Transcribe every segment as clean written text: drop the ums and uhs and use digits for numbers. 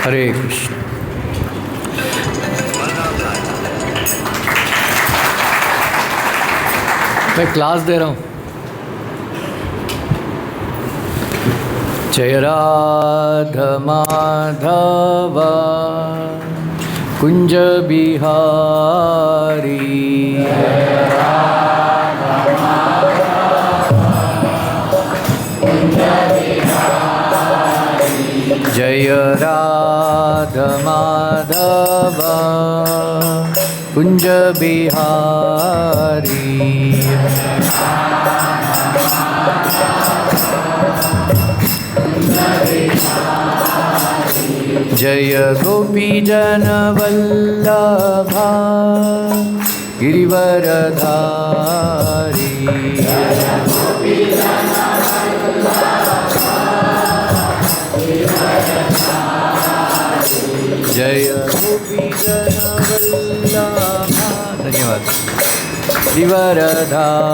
हरे कृष्ण। मैं क्लास दे रहा हूँ। जय राधा माधव कुंज बिहारी, जय राधा माधव कुंज बिहारी, जय गोपी जन वल्लभा गिरिवरधारी, जय गोपी जन वल्लभा, धन्यवाद, गिरिवरधारी,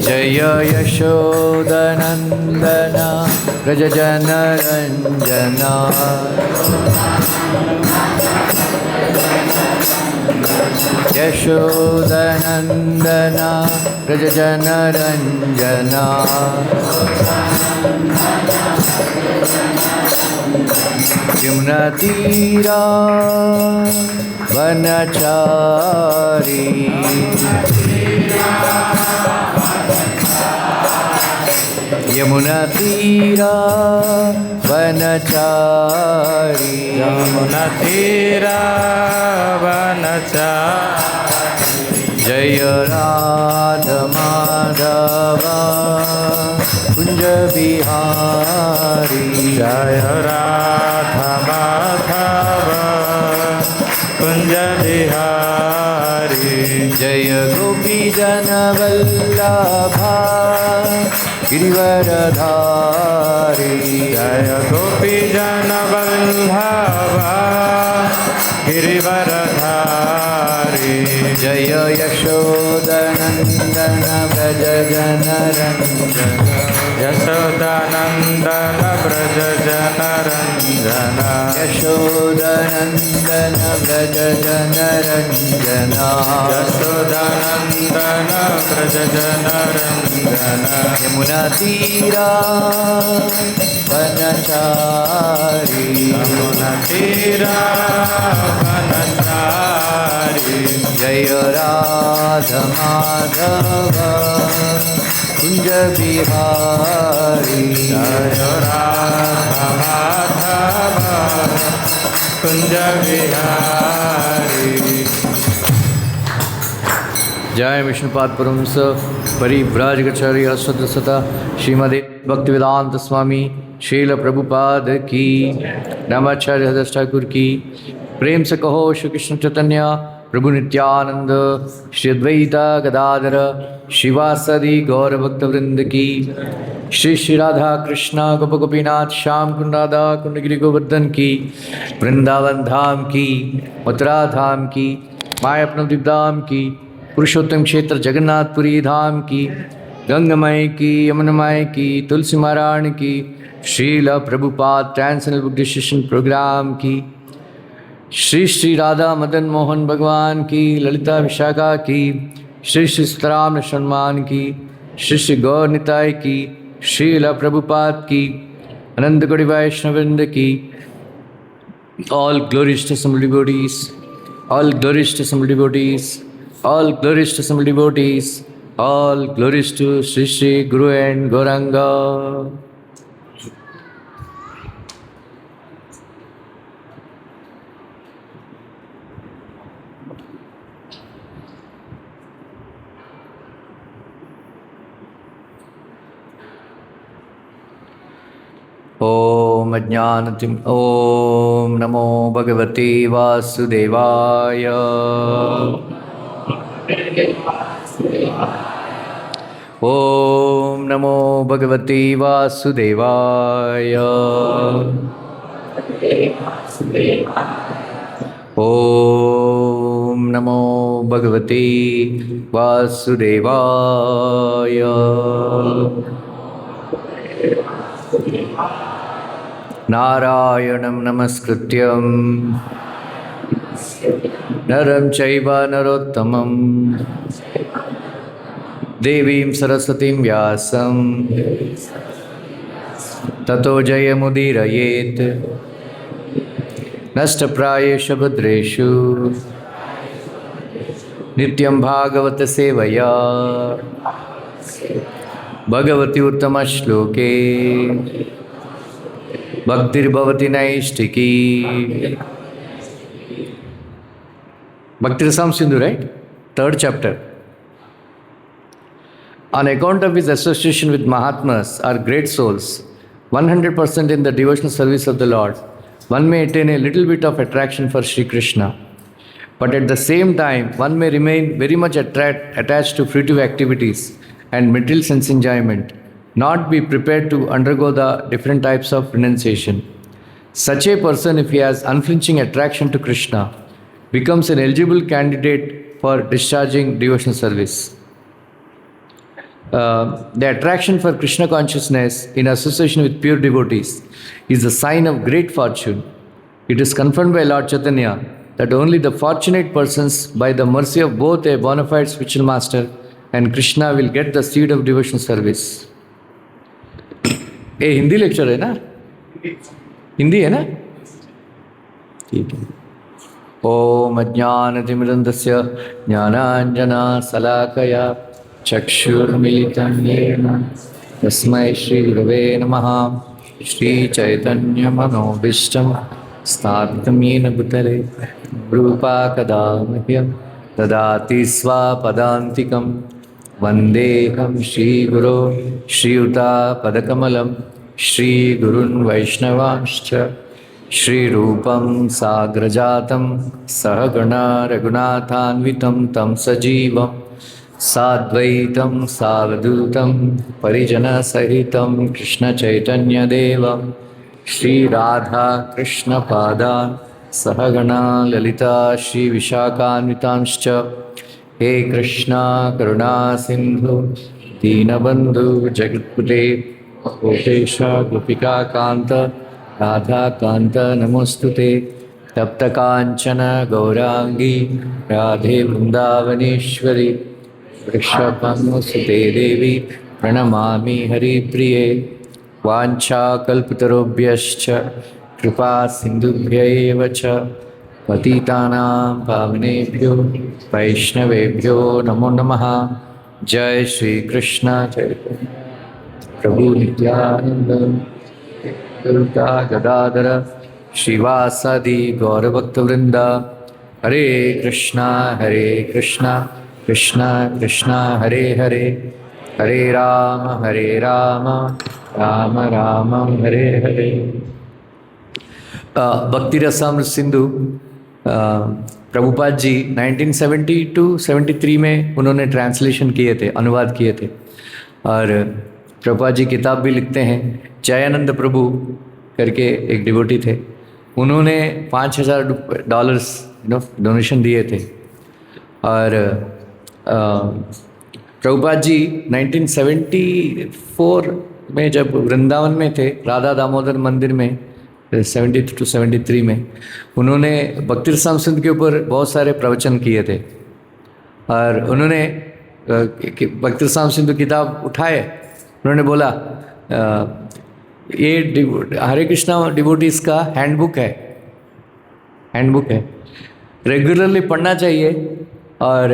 जय यशोदनंदन व्रज जनरंजना, यशोदनंदन व्रज जनरंजना, यमुना तीरा वनचारी, यमुना तीरा वनचारी, यमुना तीरा वनचारी, जय राधा माधव कुंज बिहारी, जय राधा माधव कुंज बिहारी, जय गोपी जन वल्लभा गिरिवरधारी, जय गोपी जन वल्लभा गिरिवरधारी, जय यशोदनंदन व्रज जनरंजना, यशोदानंदन व्रज जनरंजना, यशोदनंदन व्रज जनरंजना, यशोदानंदन व्रज जनरंजना, यमुना तीरा वनचारी, यमुना तीरा वनचारी, जय राधा माधव कुंज बिहारी, जय राधा माधव कुंज बिहारी। जय विष्णुपाद परमहंस परिव्राजकाचार्य सदा श्रीमदे भक्तिवेदांत स्वामी शील प्रभुपाद की, रामाचार्य हृदय ठाकुर की, प्रेम से कहो श्री कृष्ण चैतन्य प्रभु नित्यानंद श्री अद्वैता गदाधर शिवासदि गौर भक्त वृंद की, श्री श्री राधा कृष्णा गोप गोपीनाथ श्याम कुंड राधा कुंडगिरी गोवर्धन की, वृंदावन धाम की, मथुरा धाम की, मायापनवद्वीप धाम की, पुरुषोत्तम क्षेत्र जगन्नाथपुरी धाम की, गंगमय की, यमुनमय की, तुलसी महारानी की, Srila Prabhupada translational book discussion program की, श्री श्री राधा मदन मोहन भगवान की, ललिता विशाखा की, श्री श्री सीताराम सम्मान की, श्री श्री गौर निताय की, श्रील प्रभुपाद की, अनंत कोटि वैष्णववृंद की, all glories to assembled devotees, all glories to assembled devotees, all glories to assembled devotees, all glories to Sri Sri Guru and Gauranga. ओम अज्ञानतिम ओम नमो भगवते वासुदेवाय, ओम नमो भगवते वासुदेवाय, ॐ नमो भगवते वासुदेवाय। नारायणं नमस्कृत्यं नरं चैव नरोत्तमं देवीं सरस्वतीं व्यासं ततो जयमुदीरयेत्। नष्टप्रायेषु भद्रेषु नित्यं भागवत सेवया भगवति उत्तमश्लोके भक्तिर्भवति नैष्टिकी। Bhakti Rasam Sindhu, right? 3rd chapter. On account of his association with Mahatmas or great souls, 100% in the devotional service of the Lord, one may attain a little bit of attraction for Sri Krishna. But at the same time, one may remain very much attached to fruitive activities and material sense enjoyment, not be prepared to undergo the different types of renunciation. Such a person, if he has unflinching attraction to Krishna, becomes an eligible candidate for discharging devotional service. The attraction for Krishna consciousness in association with pure devotees is a sign of great fortune. It is confirmed by Lord Chaitanya that only the fortunate persons, by the mercy of both a bona fide spiritual master and Krishna, will get the seed of devotional service. ये Hindi lecture है ना? हिंदी है ना? ठीक है। ओम अज्ञानतिमिरन्धस्य ज्ञानाञ्जनशलाकया चक्षुर्मिलितं येन तस्मै श्रीगुरवे नमः। श्रीचैतन्यमनोभीष्टं स्थापितं येन भूतले रूपा कदा मह्यं ददाति स्वपदान्तिकं। वन्देऽहं श्रीगुरो श्रीयुतापदकमलं श्रीगुरुन् वैष्णवांश्च श्रीरूपं साग्रजातं सहगणा रघुनाथान्वितं तं सजीवं साद्वैतं सावधूतं परिजनसहितं कृष्णचैतन्यदेवं श्रीराधा कृष्णपादान् सहगणा ललिता श्रीविशाखान्वितांश्च। हे कृष्णा करुणा सिन्धु दीनबन्धु जगत्पते गोपेश गोपिकान्त राधाकान्त नमोस्तुते। तप्तकाञ्चन गौराङ्गी राधे वृन्दावनेश्वरी वृषभनुसुते देवी प्रणमामि हरिप्रिये। वाञ्छाकल्पतरुभ्यश्च कृपा सिन्धुभ्यैव च पतितानां पावनेभ्यो वैष्णवेभ्यो नमो नमः। जय श्री कृष्ण चैतन्य प्रभु नित्यानंद गरुड़ा गदाधर श्रीवासादि गौरभक्तवृंद। हरे कृष्णा कृष्णा कृष्णा हरे हरे, हरे राम राम राम हरे हरे। भक्ति रसामृत सिंधु प्रभुपाद जी 1972-73 में उन्होंने ट्रांसलेशन किए थे, अनुवाद किए थे। और प्रभुपाद जी किताब भी लिखते हैं। जयानंद प्रभु करके एक डिवोटी थे, उन्होंने $5,000 डोनेशन दिए थे। और प्रभुपाद जी 1974 में जब वृंदावन में थे, राधा दामोदर मंदिर में 72-73 में, उन्होंने भक्ति रसाम सिंधु के ऊपर बहुत सारे प्रवचन किए थे। और उन्होंने भक्ति रसाम सिंधु किताब उठाए, उन्होंने बोला ये हरे कृष्णा डिवोटीज का हैंडबुक है, रेगुलरली पढ़ना चाहिए और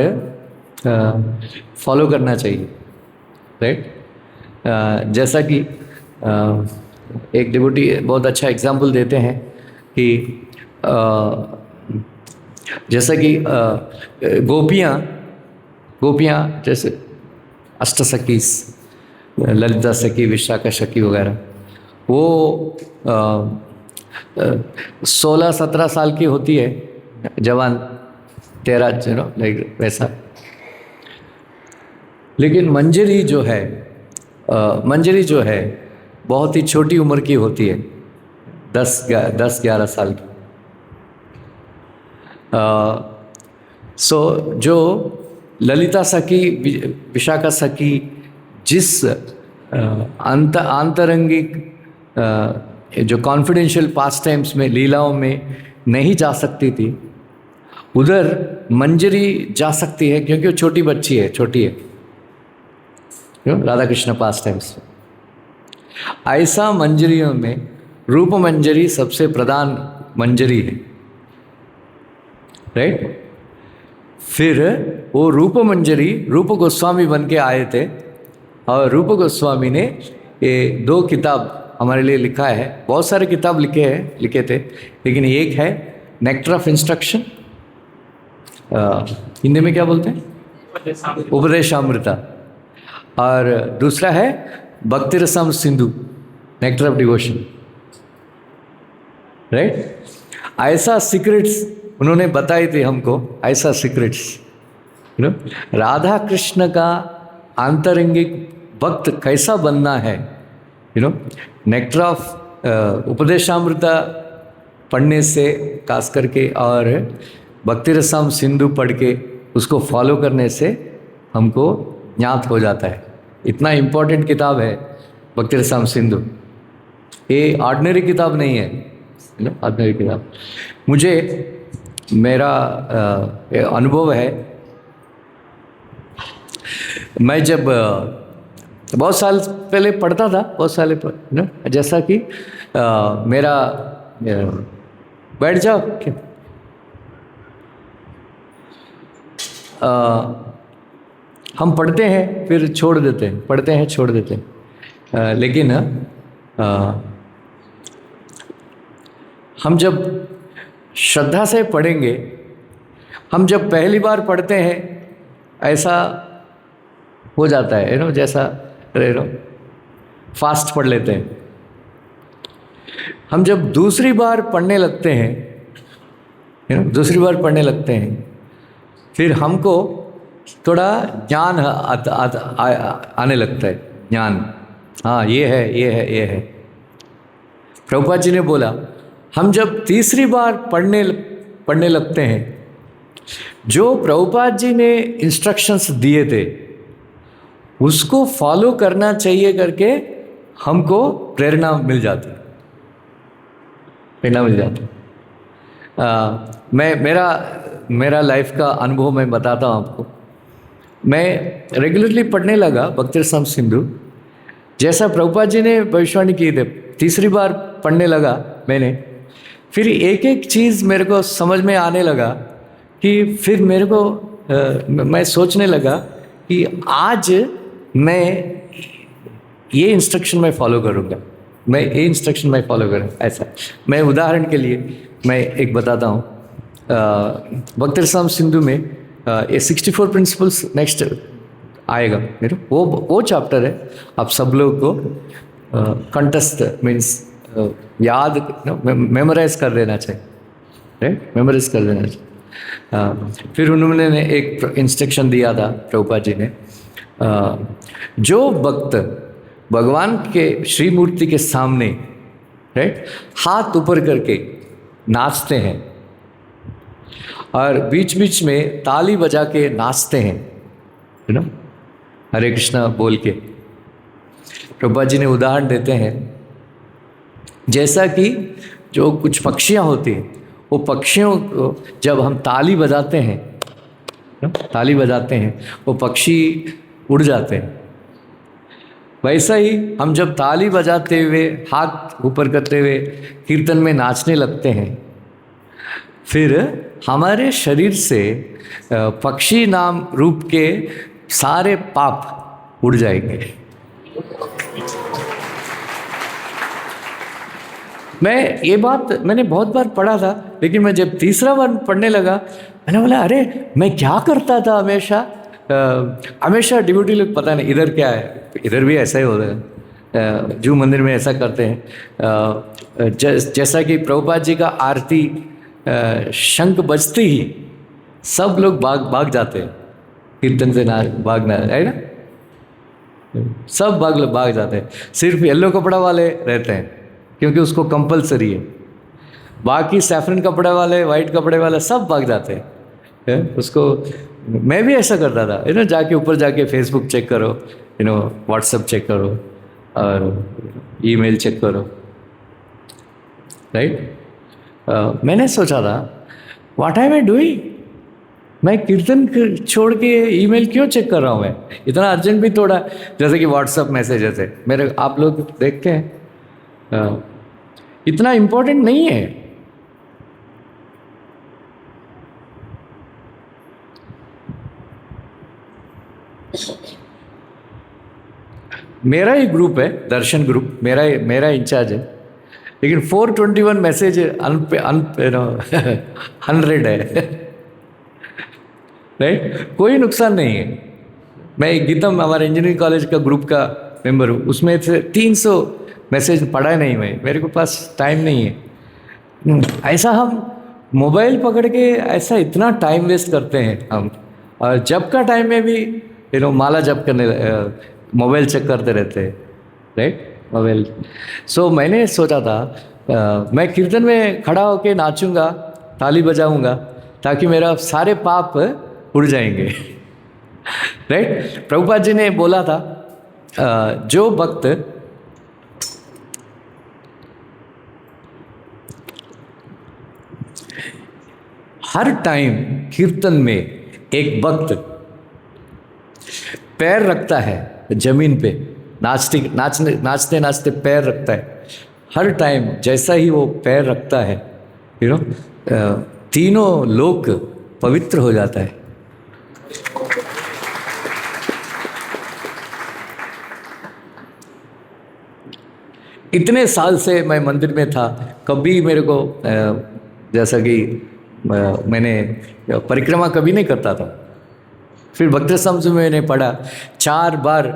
फॉलो करना चाहिए, राइट। जैसा कि एक डिवोटी बहुत अच्छा एग्जाम्पल देते हैं कि जैसा कि गोपियाँ जैसे अष्टसखीस, ललिता सखी, विशाखा सखी वगैरह, वो 16-17 साल की होती है, जवान 13 लाइक वैसा। लेकिन मंजरी जो है बहुत ही छोटी उम्र की होती है, 10-11 साल की। सो जो ललिता सखी, विशाखा सखी जिस आंतरंगिक जो कॉन्फिडेंशियल पास टाइम्स में, लीलाओं में नहीं जा सकती थी, उधर मंजरी जा सकती है क्योंकि वो छोटी बच्ची है, छोटी है, राधा कृष्ण पास टाइम्स। ऐसा मंजरियों में रूप मंजरी सबसे प्रधान मंजरी है, राइट। फिर वो रूप मंजरी रूप गोस्वामी बन के आए थे, और रूप गोस्वामी ने ये 2 किताब हमारे लिए लिखा है। बहुत सारे किताब लिखे थे, लेकिन एक है नेक्टर ऑफ इंस्ट्रक्शन, हिंदी में क्या बोलते हैं, उपदेशामृता, और दूसरा है Bhakti Rasam Sindhu, nectar of devotion, right. ऐसा सीक्रेट्स उन्होंने बताए थे हमको, ऐसा सीक्रेट्स, राधा कृष्ण का आंतरंगिक भक्त कैसा बनना है, नेक्टर ऑफ उपदेशामृता पढ़ने से खास करके, और भक्ति रसम सिंधु पढ़ के उसको फॉलो करने से हमको ज्ञात हो जाता है। इतना इम्पोर्टेंट किताब है भक्ति रसम सिंधु, ये ऑर्डिनरी किताब नहीं है, ऑर्डिनरी किताब। मुझे मेरा अनुभव है, मैं जब बहुत साल पहले पढ़ता था, बहुत साल ना, जैसा कि मेरा बैठ जाओ क्या, हम पढ़ते हैं फिर छोड़ देते हैं, पढ़ते हैं छोड़ देते हैं, लेकिन हम जब श्रद्धा से पढ़ेंगे, हम जब पहली बार पढ़ते हैं ऐसा हो जाता है, जैसा फास्ट पढ़ लेते हैं। हम जब दूसरी बार पढ़ने लगते हैं, दूसरी बार पढ़ने लगते हैं, फिर हमको थोड़ा ज्ञान आने लगता है, ज्ञान, हाँ ये है, ये है, ये है। प्रभुपाद जी ने बोला, हम जब तीसरी बार पढ़ने लगते हैं, जो प्रभुपाद जी ने इंस्ट्रक्शंस दिए थे उसको फॉलो करना चाहिए करके हमको प्रेरणा मिल जाती, प्रेरणा मिल जाती। मेरा लाइफ का अनुभव मैं बताता हूँ आपको। मैं रेगुलरली पढ़ने लगा भक्ति रसम सिंधु, जैसा प्रभुपाद जी ने भविष्यवाणी की थी। तीसरी बार पढ़ने लगा मैंने, फिर एक एक चीज़ मेरे को समझ में आने लगा कि फिर मेरे को मैं सोचने लगा कि आज मैं ये इंस्ट्रक्शन मैं फॉलो करूँगा, मैं ये इंस्ट्रक्शन मैं फॉलो करूँगा। ऐसा मैं उदाहरण के लिए मैं एक बताता हूँ। भक्ति रसम सिंधु में ये 64 प्रिंसिपल्स नेक्स्ट आएगा मेरे, वो चैप्टर है। आप सब लोग को कंटेस्ट मीन्स याद मेमोराइज कर देना चाहिए, राइट, मेमोराइज कर देना चाहिए। फिर उन्होंने एक इंस्ट्रक्शन दिया था प्रभुपाद जी ने, जो भक्त भगवान के श्री मूर्ति के सामने, राइट, हाथ ऊपर करके नाचते हैं और बीच बीच में ताली बजा के नाचते हैं, हरे कृष्णा बोल के, प्रभुपाद जी ने उदाहरण देते हैं, जैसा कि जो कुछ पक्षियाँ होती हैं, वो पक्षियों को जब हम ताली बजाते हैं, ताली बजाते हैं, वो पक्षी उड़ जाते हैं। वैसा ही हम जब ताली बजाते हुए, हाथ ऊपर करते हुए कीर्तन में नाचने लगते हैं, फिर हमारे शरीर से पक्षी नाम रूप के सारे पाप उड़ जाएंगे। ये बात मैंने बहुत बार पढ़ा था, लेकिन मैं जब तीसरा बार पढ़ने लगा, मैंने बोला अरे मैं क्या करता था हमेशा डिवोटी लोग, पता नहीं इधर क्या है, इधर भी ऐसा ही होता है, जू मंदिर में ऐसा करते हैं। जैसा कि प्रभुपाद जी का आरती शंख बजते ही सब लोग भाग जाते हैं, कीर्तन से भागना है ना, सब भाग जाते हैं। सिर्फ येलो कपड़ा वाले रहते हैं क्योंकि उसको कंपलसरी है। बाकी सैफरन कपड़े वाले, वाइट कपड़े वाले सब भाग जाते हैं। उसको मैं भी ऐसा करता था, जाके ऊपर जाके फेसबुक चेक करो, व्हाट्सएप चेक करो और ईमेल चेक करो, राइट। मैंने सोचा था व्हाट एम आई डूइंग, मैं कीर्तन छोड़ के ईमेल क्यों चेक कर रहा हूँ, मैं इतना अर्जेंट भी थोड़ा, जैसे कि व्हाट्सएप मैसेजेस है मेरे, आप लोग देखते हैं, इतना इम्पोर्टेंट नहीं है। मेरा ही ग्रुप है, दर्शन ग्रुप, मेरा इंचार्ज है, लेकिन 421 मैसेज अनरेड है, राइट। कोई नुकसान नहीं है। मैं गीतम, हमारे इंजीनियरिंग कॉलेज का ग्रुप का मेंबर हूँ, उसमें से 300 मैसेज पढ़ा नहीं मैं, मेरे को पास टाइम नहीं है। ऐसा हम मोबाइल पकड़ के ऐसा इतना टाइम वेस्ट करते हैं हम, और जब का टाइम में भी माला जप करने, मोबाइल चेक करते रहते हैं, राइट, मोबाइल। सो मैंने सोचा था मैं कीर्तन में खड़ा होके नाचूंगा, ताली बजाऊंगा, ताकि मेरा सारे पाप उड़ जाएंगे, राइट। प्रभुपाद जी ने बोला था जो भक्त हर टाइम कीर्तन में एक भक्त पैर रखता है जमीन पे, नाचते नाचते पैर रखता है, हर टाइम जैसा ही वो पैर रखता है, तीनों लोक पवित्र हो जाता है। इतने साल से मैं मंदिर में था, कभी मेरे को जैसा कि मैंने परिक्रमा कभी नहीं करता था। फिर भक्त समझ में मैंने पढ़ा 4 बार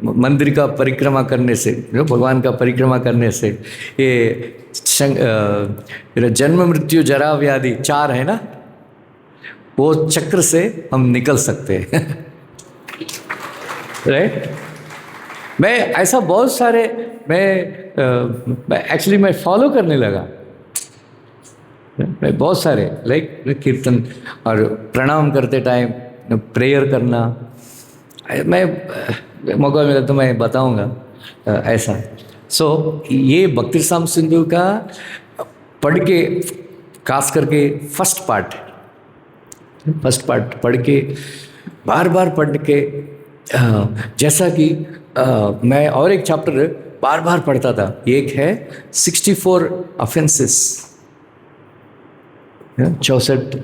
मंदिर का परिक्रमा करने से, भगवान का परिक्रमा करने से ये जन्म मृत्यु जरा व्याधि 4 है ना, वो चक्र से हम निकल सकते हैं, राइट। मैं ऐसा बहुत सारे मैं फॉलो करने लगा, मैं बहुत सारे लाइक कीर्तन और प्रणाम करते टाइम प्रेयर करना, मैं मौका मिला तो मैं बताऊंगा ऐसा। सो ये भक्ति राम सिंधु का पढ़ के, खास करके फर्स्ट पार्ट पढ़ के, बार बार पढ़ के, जैसा कि मैं और एक चैप्टर बार बार पढ़ता था, एक है 64 ऑफेंसेस, 64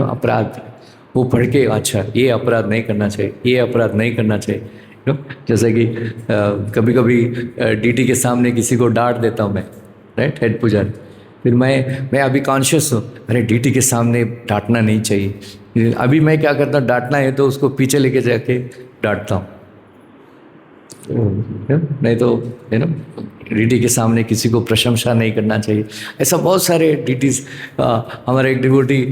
अपराध, वो पढ़ के अच्छा ये अपराध नहीं करना चाहिए, ये अपराध नहीं करना चाहिए। जैसे कि कभी कभी डीटी के सामने किसी को डांट देता हूँ मैं, राइट, हेड पुजारी, फिर मैं अभी कॉन्शियस हूँ, अरे डीटी के सामने डांटना नहीं चाहिए। अभी मैं क्या करता हूँ, डांटना है तो उसको पीछे लेके जाके डांटता हूँ, नहीं तो डीटी के सामने किसी को प्रशंसा नहीं करना चाहिए। ऐसा बहुत सारे डीटीज, हमारा एक डिवोटी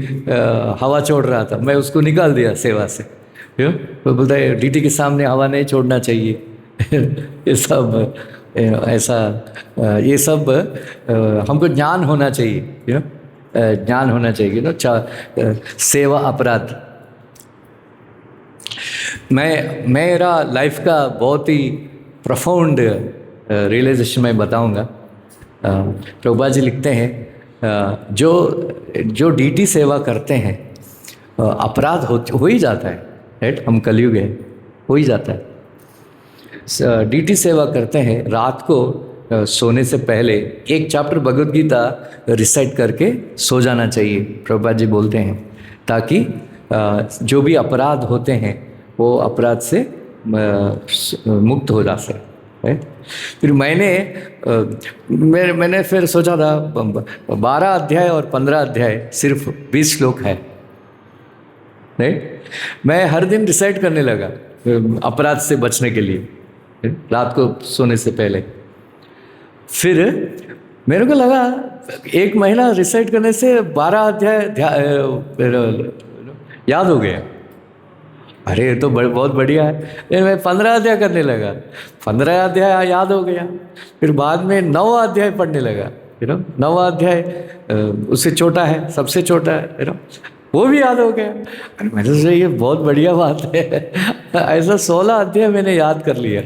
हवा छोड़ रहा था, मैं उसको निकाल दिया सेवा से, तो बोलता है डीटी के सामने हवा नहीं छोड़ना चाहिए। ये सब ऐसा, ये सब हमको ज्ञान होना चाहिए, ज्ञान होना चाहिए सेवा अपराध। मेरा लाइफ का बहुत ही प्रोफाउंड रियलाइजेशन मैं बताऊंगा। प्रभुपाद जी लिखते हैं जो डीटी सेवा करते हैं अपराध हो ही जाता है, राइट, हम कलयुग है, हो ही जाता है। डीटी सेवा करते हैं, रात को सोने से पहले एक चैप्टर भगवद गीता रिसाइट करके सो जाना चाहिए, प्रभुपाद जी बोलते हैं, ताकि जो भी अपराध होते हैं वो अपराध से मुक्त हो जा सके। फिर मैंने फिर सोचा था 12 अध्याय और 15 अध्याय सिर्फ 20 श्लोक है, राइट। मैं हर दिन डिसाइड करने लगा अपराध से बचने के लिए, रात को सोने से पहले। फिर मेरे को लगा 1 महीना रिसाइट करने से 12 अध्याय याद हो गया, अरे ये तो बहुत बढ़िया है। फिर मैं 15 अध्याय करने लगा, 15 अध्याय याद हो गया। फिर बाद में 9 अध्याय पढ़ने लगा, 9वां अध्याय उससे छोटा है, सबसे छोटा है, वो भी याद हो गया। अरे मैंने सोचा ये बहुत बढ़िया बात है, ऐसा 16 अध्याय मैंने याद कर लिया।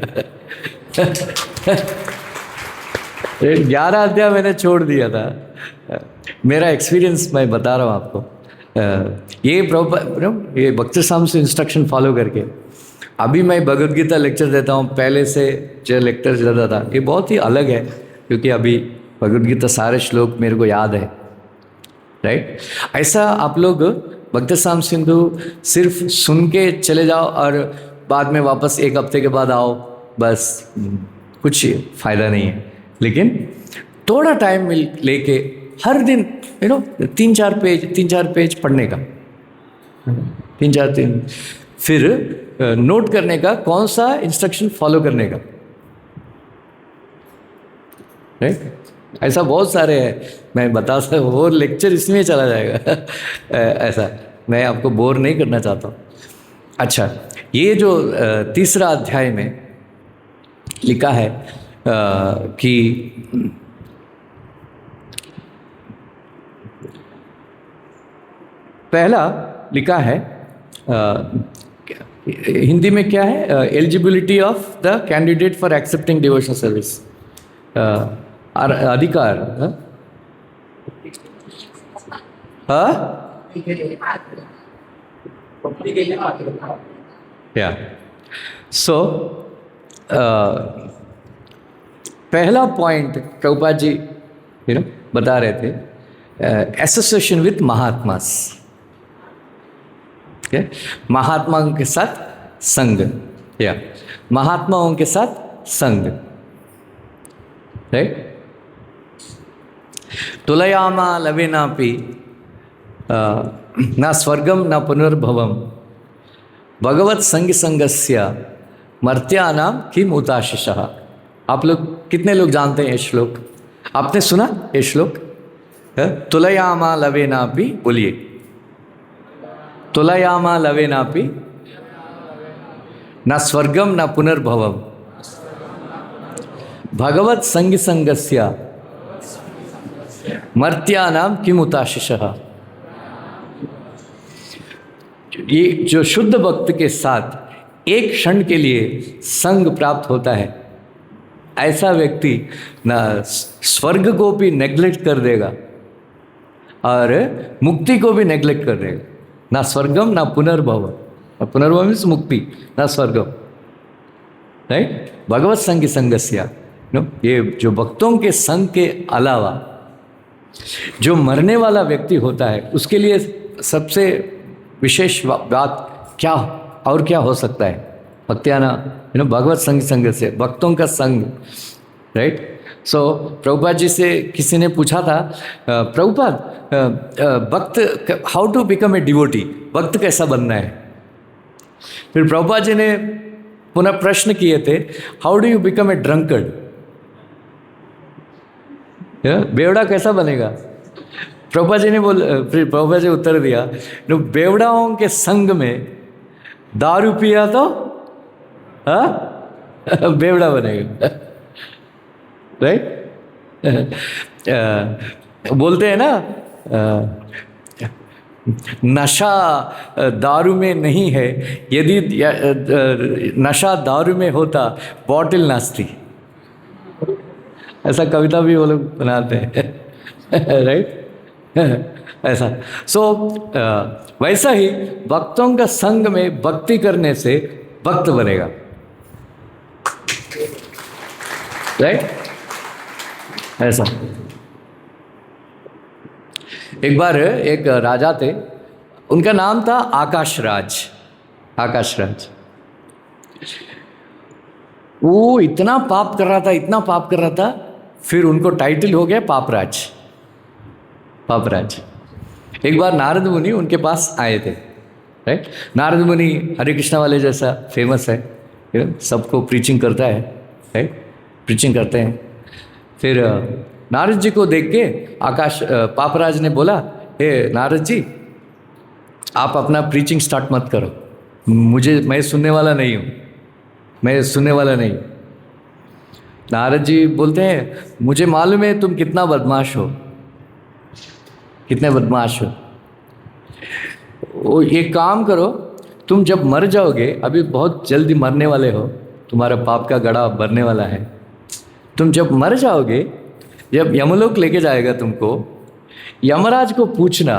11 अध्याय मैंने छोड़ दिया था। मेरा एक्सपीरियंस मैं बता रहा हूँ आपको। ये भक्ति साम से इंस्ट्रक्शन फॉलो करके अभी मैं भगवद गीता लेक्चर देता हूँ। पहले से जो लेक्चर देता था ये बहुत ही अलग है, क्योंकि अभी भगवद गीता सारे श्लोक मेरे को याद है, राइट। ऐसा आप लोग भक्ति साम सिंधु सिर्फ सुन के चले जाओ और बाद में वापस 1 हफ्ते के बाद आओ, बस कुछ फ़ायदा नहीं है। लेकिन थोड़ा टाइम लेके हर दिन 3-4 पेज पढ़ने का, 3 फिर नोट करने का कौन सा इंस्ट्रक्शन फॉलो करने का, राइट। ऐसा बहुत सारे हैं, मैं बता सकता हूँ, और लेक्चर इसमें चला जाएगा। ऐसा मैं आपको बोर नहीं करना चाहता हूँ। अच्छा, ये जो 3रा अध्याय में लिखा है कि पहला लिखा है, हिंदी में क्या है, eligibility of the candidate for accepting devotional service, अधिकार। या सो पहला पॉइंट प्रभुपाद जी बता रहे थे, एसोसिएशन विथ महात्मास, महात्माओं के साथ संग, या महात्माओं के साथ संग, राइट। तुलयामा लवेनापि न स्वर्गम न पुनर्भवम भगवत संग संगस्य मर्त्यानाम किम उताशिषः। आप लोग कितने लोग जानते हैं ये श्लोक? आपने सुना ये श्लोक? तुलयामा लवेनापि, बोलिए, तुलयामा लवेनापि न स्वर्गम न पुनर्भवम भगवत संग संगस्य मर्त्यानाम किम उताशिषः। ये जो शुद्ध भक्त के साथ एक क्षण के लिए संग प्राप्त होता है, ऐसा व्यक्ति ना स्वर्ग को भी नेग्लेक्ट कर देगा और मुक्ति को भी नेग्लेक्ट कर देगा। ना स्वर्गम ना पुनर्भव, पुनर्भव मीन्स मुक्ति, ना स्वर्गम, राइट। भगवत संग संगस्य, ये जो भक्तों के संग के अलावा जो मरने वाला व्यक्ति होता है, उसके लिए सबसे विशेष बात क्या और क्या हो सकता है? भक्त्याना, भगवत संग संग से, भक्तों का संग, राइट। सो प्रभुपाद जी से किसी ने पूछा था, प्रभुपाद भक्त, how to become a devotee, भक्त कैसा बनना है? फिर प्रभुपाद जी ने पुनः प्रश्न किए थे, how do you become a drunkard, बेवड़ा कैसा बनेगा? प्रभुपाद जी ने फिर प्रभुपाद जी उत्तर दिया, बेवड़ाओं के संग में दारू पिया तो बेवड़ा बनेगा, राइट। बोलते हैं ना, नशा दारू में नहीं है, यदि नशा दारू में होता बॉटल नाचती, ऐसा कविता भी वो लोग बनाते हैं, राइट। ऐसा वैसा ही भक्तों का संग में भक्ति करने से भक्त बनेगा, राइट। ऐसा एक बार एक राजा थे, उनका नाम था आकाश राज। आकाश राज वो इतना पाप कर रहा था, इतना पाप कर रहा था, फिर उनको टाइटल हो गया पापराज। पापराज। एक बार नारद मुनि उनके पास आए थे, राइट। नारद मुनि हरे कृष्णा वाले जैसा फेमस है, सबको प्रीचिंग करता है, राइट, प्रीचिंग करते हैं। फिर नारद जी को देख के पापराज ने बोला, हे नारद जी, आप अपना प्रीचिंग स्टार्ट मत करो, मैं सुनने वाला नहीं हूँ, मैं सुनने वाला नहीं। नारद जी बोलते हैं मुझे मालूम है तुम कितना बदमाश हो, कितने बदमाश हो। वो एक काम करो, तुम जब मर जाओगे, अभी बहुत जल्दी मरने वाले हो, तुम्हारा पाप का गड़ा भरने वाला है, तुम जब मर जाओगे, जब यमलोक लेके जाएगा तुमको, यमराज को पूछना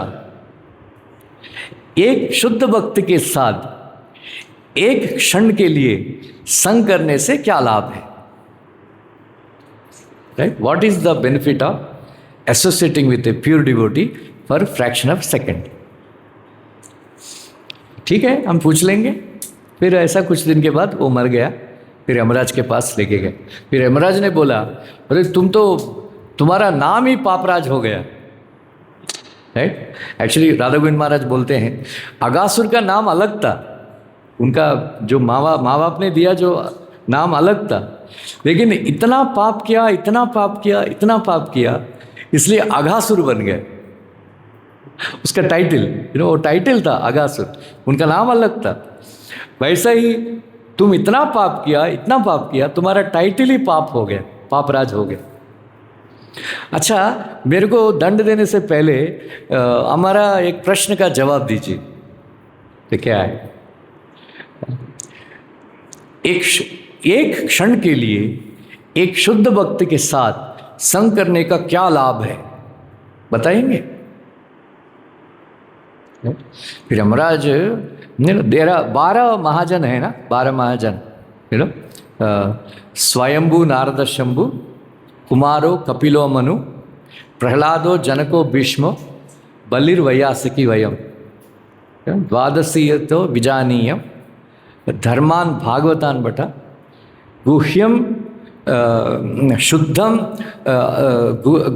एक शुद्ध भक्त के साथ एक क्षण के लिए संग करने से क्या लाभ है, right? What is the benefit of associating with a pure devotee for fraction of second? ठीक है, हम पूछ लेंगे। फिर ऐसा कुछ दिन के बाद वो मर गया, फिर यमराज के पास लेके गए। फिर यमराज ने बोला अरे तुम्हारा नाम ही पापराज हो गया, राइट? एक्चुअली राधा गोविंद महाराज बोलते हैं अगासुर का नाम अलग था, उनका जो माँ बाप ने दिया जो नाम अलग था, लेकिन इतना पाप किया, इतना पाप किया, इतना पाप किया, इसलिए अगासुर बन गए। उसका टाइटल, वो टाइटल था अगासुर, उनका नाम अलग था। वैसा ही तुम इतना पाप किया, इतना पाप किया, तुम्हारा टाइटल ही पाप हो गया, पापराज हो गया। अच्छा, मेरे को दंड देने से पहले हमारा एक प्रश्न का जवाब दीजिए। तो क्या है? एक क्षण के लिए एक शुद्ध भक्त के साथ संग करने का क्या लाभ है, बताएंगे? फिर यमराज 12 महाजन है ना, 12 महाजन, स्वयंभू नारद शंभु, कुमारो कपिलो मनु, प्रहलादो जनको भीष्म, बलिर्वयासकी वयम, द्वादशीय तो विजानीयम, धर्मान भागवतान बटा, गुह्यम शुद्धम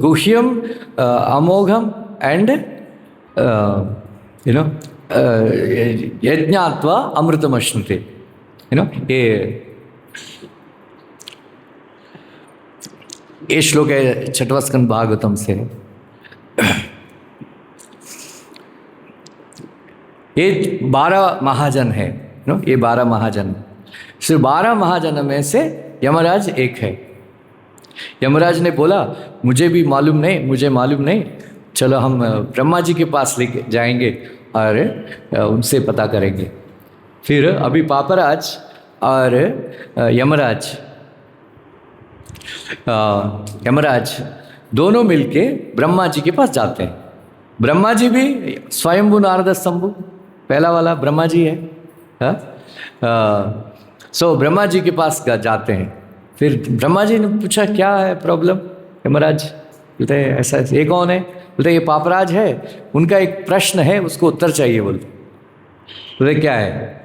गुह्यम अमोघम एंड यज्ञात्वा अमृतमश्नुते। ये श्लोक है 6वां स्कंद भागवतम से। ये 12 महाजन है, ये 12 महाजन, सिर्फ 12 महाजन में से यमराज एक है। यमराज ने बोला मुझे भी मालूम नहीं, मुझे मालूम नहीं, चलो हम ब्रह्मा जी के पास लेके जाएंगे और उनसे पता करेंगे। फिर अभी पापराज और यमराज दोनों मिलके ब्रह्मा जी के पास जाते हैं। ब्रह्मा जी भी स्वयंभू नारद शंभु, पहला वाला ब्रह्मा जी है। सो ब्रह्मा जी के पास जाते हैं। फिर ब्रह्मा जी ने पूछा क्या है प्रॉब्लम? यमराज बोलते ऐसा, ये कौन है? बोलते ये पापराज है, उनका एक प्रश्न है, उसको उत्तर चाहिए। बोलते क्या है?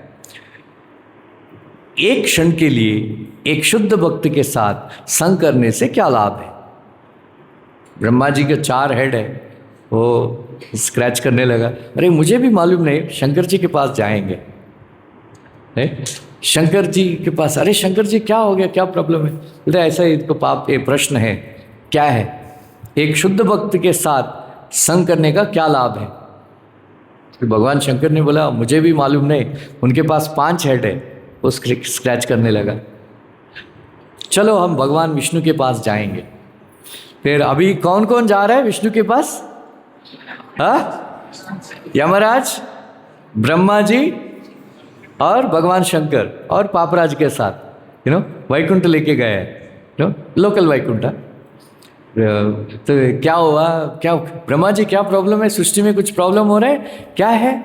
एक क्षण के लिए एक शुद्ध भक्त के साथ संग करने से क्या लाभ है? ब्रह्मा जी के 4 हेड है, वो स्क्रैच करने लगा, अरे मुझे भी मालूम नहीं, शंकर जी के पास जाएंगे। शंकर जी के पास, अरे शंकर जी क्या हो गया, क्या प्रॉब्लम है? बोलते ऐसा ही इनको पाप, ये प्रश्न है, क्या है? एक शुद्ध भक्त के साथ संग करने का क्या लाभ है? तो भगवान शंकर ने बोला मुझे भी मालूम नहीं, उनके पास 5 हेड है, वो स्क्रैच करने लगा। चलो हम भगवान विष्णु के पास जाएंगे। फिर अभी कौन कौन जा रहा है विष्णु के पास? यमराज, ब्रह्मा जी और भगवान शंकर और पापराज के साथ वैकुंठ लेके गए हैं, लोकल वैकुंठ। तो क्या हुआ, क्या ब्रह्मा जी क्या प्रॉब्लम है, सृष्टि में कुछ प्रॉब्लम हो रहा है, क्या है?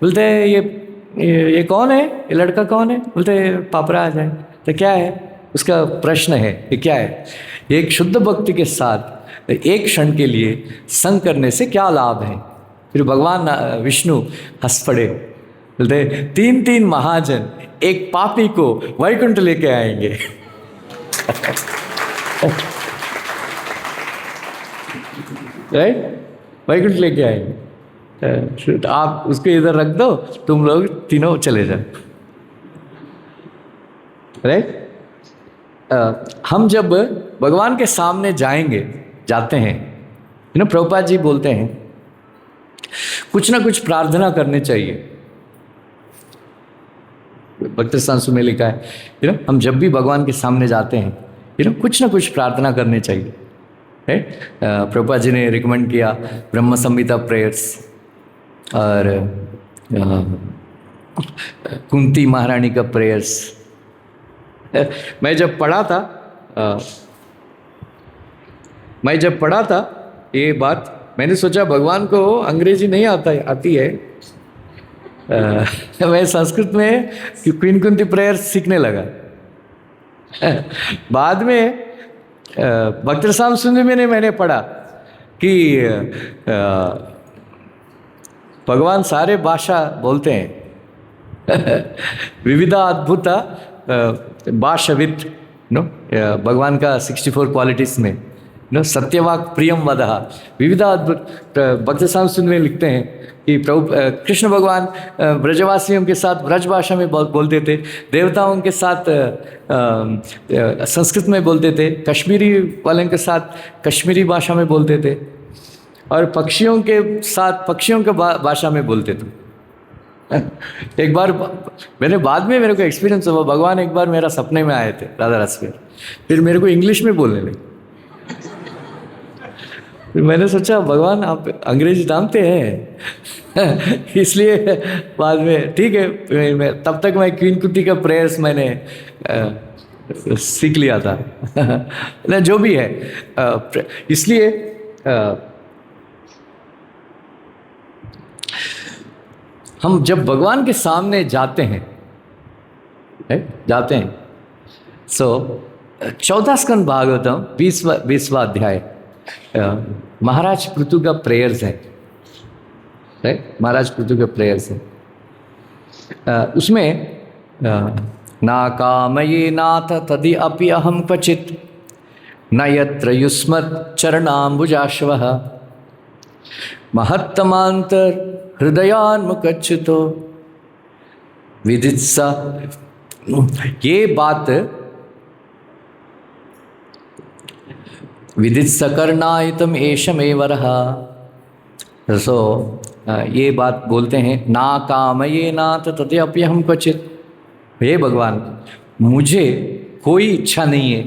बोलते ये कौन है, ये लड़का कौन है? बोलते पापराज है। तो क्या है उसका प्रश्न है, ये क्या है? एक शुद्ध भक्ति के साथ एक क्षण के लिए संग करने से क्या लाभ है? फिर भगवान विष्णु हंस पड़े, बोलते 3 महाजन एक पापी को वैकुंठ लेके आएंगे। राइट, वैकुंठ लेके आएंगे। तो आप उसको इधर रख दो, तुम लोग तीनों चले जाओ। राइट, हम जब भगवान के सामने जाते हैं, प्रभुपाद जी बोलते हैं कुछ ना कुछ प्रार्थना करने चाहिए। भक्त सांसु में लिखा है हम जब भी भगवान के सामने जाते हैं कुछ ना कुछ प्रार्थना करने चाहिए, राइट। प्रभुपाद जी ने रिकमेंड किया ब्रह्म संहिता प्रेयर्स और कुंती महारानी का प्रेयर्स। मैं जब पढ़ा था ये बात, मैंने सोचा भगवान को अंग्रेजी नहीं आती है। मैं संस्कृत में क्वीन कुंती प्रेयर्स सीखने लगा। बाद में भक्त रसाम सुंदर में मैंने पढ़ा कि भगवान सारे भाषा बोलते हैं। विविधा अद्भुता भाषाविद, भगवान का 64 क्वालिटीज में सत्यवाक प्रियम वदहा, विविधा अद्भुत। भक्त रसाम सुंदर में लिखते हैं कि प्रभु कृष्ण भगवान ब्रजवासियों के साथ ब्रज भाषा में बोलते थे, देवताओं के साथ संस्कृत में बोलते थे, कश्मीरी वालों के साथ कश्मीरी भाषा में बोलते थे, और पक्षियों के साथ पक्षियों के भाषा में बोलते थे। एक बार बाद में मेरे को एक्सपीरियंस हुआ, भगवान एक बार मेरा सपने में आए थे राधा रस में, फिर मेरे को इंग्लिश में बोलने लगे। मैंने सोचा भगवान आप अंग्रेजी जानते हैं इसलिए बाद में ठीक है, मैं तब तक मैं क्वीन कुंती का प्रेयर्स मैंने सीख लिया था। न जो भी है, इसलिए हम जब भगवान के सामने जाते हैं सो 14 स्कंद भागवतम 20वां अध्याय महाराज पृथु का प्रेयर्स है, महाराज पृथु का प्रेयर्स है। उसमें ना कामये नाथ तदि अपि अहम क्वचित न यत्र युष्मत् चरणाम्बुजाश्वः महत्तमांतर हृदयान्मुखच्युतो विदित्सा। ये बात विदित्सकर्णायतम एषमेवरः। सो ये बात बोलते हैं, ना कामये नाथ तदप्यहम क्वचित। हे भगवान, मुझे कोई इच्छा नहीं है,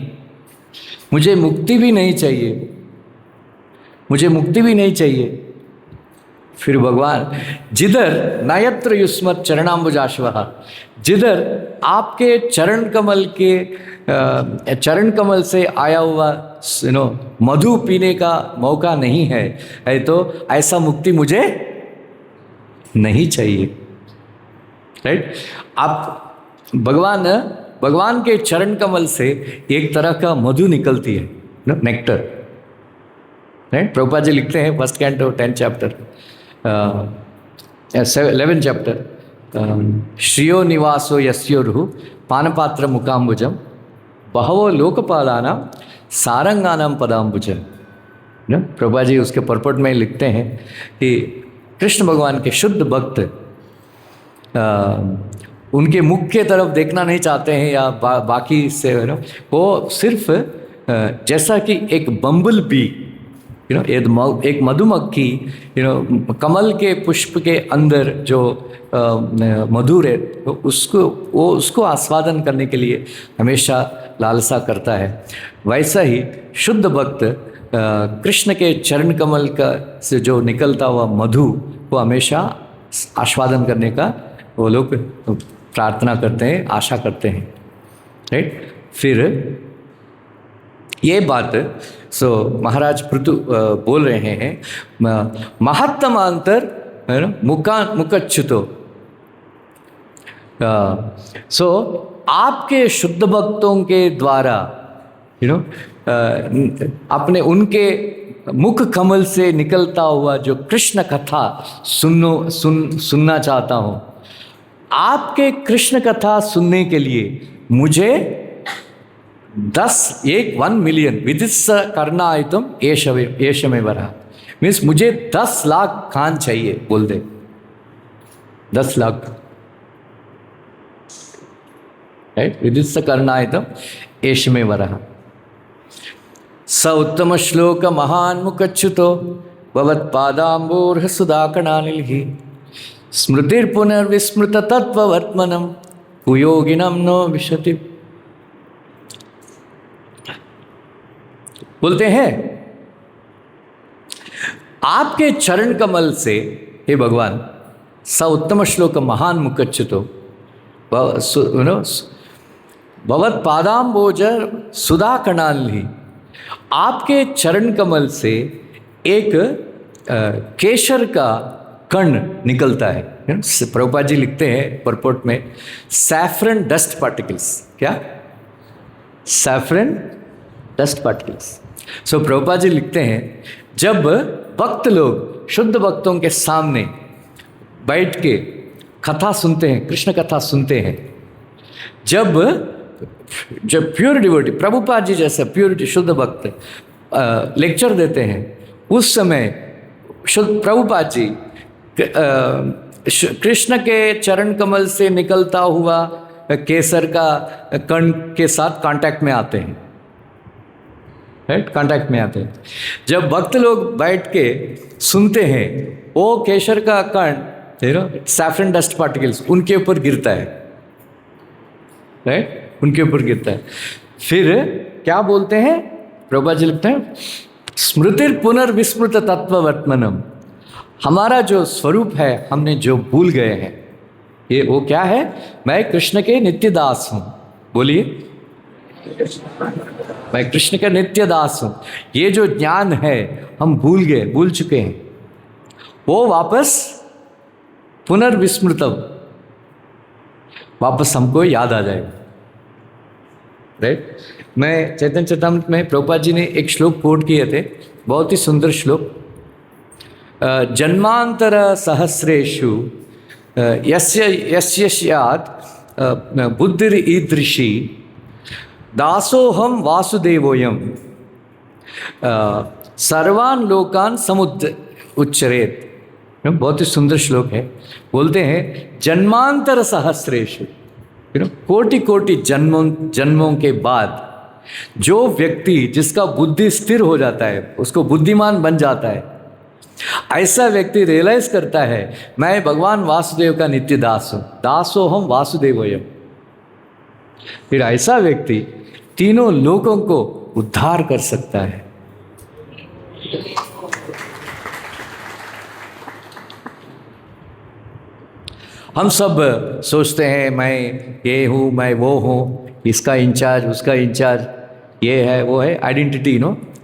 मुझे मुक्ति भी नहीं चाहिए, मुझे मुक्ति भी नहीं चाहिए। फिर भगवान, जिधर नायत्र युष्मत् चरणाम्बुजाश्वः, जिधर आपके चरण कमल से आया हुआ मधु पीने का मौका नहीं है तो ऐसा मुक्ति मुझे नहीं चाहिए, राइट। आप भगवान के चरण कमल से एक तरह का मधु निकलती है, नेक्टर, राइट। प्रभुपाद जी लिखते हैं 1 कैंटो 10 चैप्टर 11 चैप्टर, श्रियो निवासो यस्योरुः पानपात्र मुकाम्बुजम बहवो लोकपालानां सारंगानां पदाम्बुजम। प्रभुपाद जी उसके परपट में लिखते हैं कि कृष्ण भगवान के शुद्ध भक्त उनके मुख के तरफ देखना नहीं चाहते हैं या बाकी से वो सिर्फ जैसा कि एक बम्बल बी एक मधुमक्खी कमल के पुष्प के अंदर जो मधुर है उसको आस्वादन करने के लिए हमेशा लालसा करता है, वैसा ही शुद्ध भक्त कृष्ण के चरण कमल का से जो निकलता हुआ मधु को हमेशा आस्वादन करने का वो लोग प्रार्थना करते हैं, आशा करते हैं, राइट। फिर ये बात महाराज पृथु बोल रहे हैं, महत्तमांतर मुखच्युतो। आपके शुद्ध भक्तों के द्वारा अपने उनके मुख कमल से निकलता हुआ जो कृष्ण कथा सुनना चाहता हूँ। आपके कृष्ण कथा सुनने के लिए मुझे 1 मिलियन विदित्स कर्णायतम एषमेवरः, मीन्स मुझे 10 लाख कान चाहिए, बोल दे 10 लाख, राइट। विदित्स कर्णायतम एषमेवरः। स उत्तम श्लोक महान मुखच्युतो भवत्पादाम्बोर्ह सुधाकणानिलिः स्मृतिर्पुनर्विस्मृत तत्त्ववर्त्मनं कुयोगिनं नो विशति। बोलते हैं आपके चरण कमल से हे भगवान स उत्तम श्लोक महान मुकच्युतो भवत पादाम्बोज सुधा कणाली। आपके चरण कमल से एक केशर का कण निकलता है। प्रभुपाद जी लिखते हैं परपोर्ट में सैफरन डस्ट पार्टिकल्स। क्या? Saffron dust particles. So Prabhupada ji लिखते हैं जब भक्त लोग शुद्ध भक्तों के सामने बैठ के कथा सुनते हैं, कृष्ण कथा सुनते हैं, जब प्योर डिवोटी प्रभुपाद जी जैसे प्योरिटी शुद्ध भक्त लेक्चर देते हैं, उस समय शुद्ध प्रभुपाद जी कृष्ण के चरण कमल से निकलता हुआ केसर का कण के साथ कांटेक्ट में आते हैं, राइट? कांटेक्ट में आते हैं। जब भक्त लोग बैठ के सुनते हैं, वो केसर का कण सैफरन डस्ट पार्टिकल्स उनके ऊपर गिरता है, राइट? उनके ऊपर गिरता है। फिर क्या बोलते हैं प्रभुपाद जी लिखते हैं स्मृतिर पुनर्विस्मृत तत्ववर्त्मनम। हमारा जो स्वरूप है हमने जो भूल गए हैं, ये वो क्या है? मैं कृष्ण के नित्य दास हूं। बोलिए, मैं कृष्ण का नित्य दास हूं। ये जो ज्ञान है हम भूल गए, भूल चुके हैं, वो वापस पुनर्विस्मृतम, वापस हमको याद आ जाएगा, राइट? मैं चैतन्य चरितामृत में प्रभुपाद जी ने एक श्लोक कोट किए थे, बहुत ही सुंदर श्लोक। जन्मांतर सहस्रेषु यस्य स्यात् बुद्धिर ईदृशी दासोहम वासुदेवोयम सर्वान लोकान समुद्र उच्चरेत। बहुत ही सुंदर श्लोक है। बोलते हैं जन्मांतर सहस्रेषु, कोटि कोटि जन्मों के बाद जो व्यक्ति जिसका बुद्धि स्थिर हो जाता है, उसको बुद्धिमान बन जाता है, ऐसा व्यक्ति रियलाइज करता है मैं भगवान वासुदेव का नित्य दास हूं, दासोहम वासुदेवोयम। फिर ऐसा व्यक्ति तीनों लोगों को उद्धार कर सकता है। हम सब सोचते हैं मैं ये हूँ, मैं वो हूँ, इसका इंचार्ज, उसका इंचार्ज, ये है वो है, आइडेंटिटी,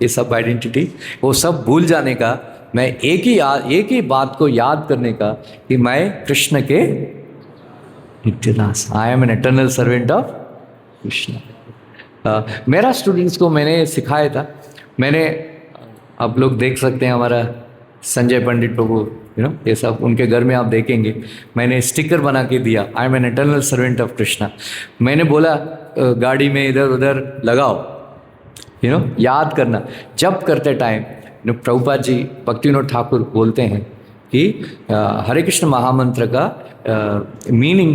ये सब आइडेंटिटी, वो सब भूल जाने का, मैं एक ही बात को याद करने का कि मैं कृष्ण के नित्यदास, I am an eternal servant of Krishna. मेरा स्टूडेंट्स को मैंने सिखाया था, आप लोग देख सकते हैं हमारा संजय पंडित प्रभु, ये सब उनके घर में आप देखेंगे, मैंने स्टिकर बना के दिया, आई am an eternal servant of Krishna. मैंने बोला गाड़ी में इधर उधर लगाओ, याद करना। जब करते टाइम प्रभुपाद जी भक्तिविनोद ठाकुर बोलते हैं कि हरे कृष्ण महामंत्र का मीनिंग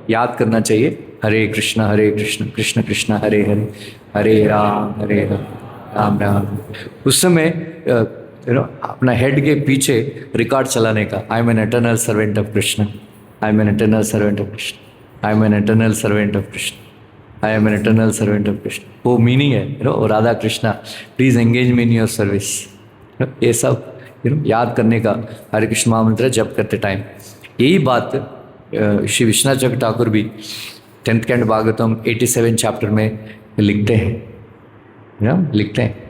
याद करना चाहिए, हरे कृष्ण कृष्ण कृष्ण हरे हरे, हरे राम राम राम। उस समय अपना हेड के पीछे रिकॉर्ड चलाने का, आई am an eternal servant of Krishna, I am an eternal servant of Krishna, I am an eternal servant of Krishna, I am an eternal servant of Krishna. वो मीनिंग है Radha Krishna please engage me in your service. ये सब याद करने का हरे कृष्ण महामंत्र जप करते टाइम। यही बात श्री विश्वनाथ चक्रवर्ती ठाकुर भी 10th कैंड भागवतम 87 चैप्टर में लिखते हैं, लिखते हैं।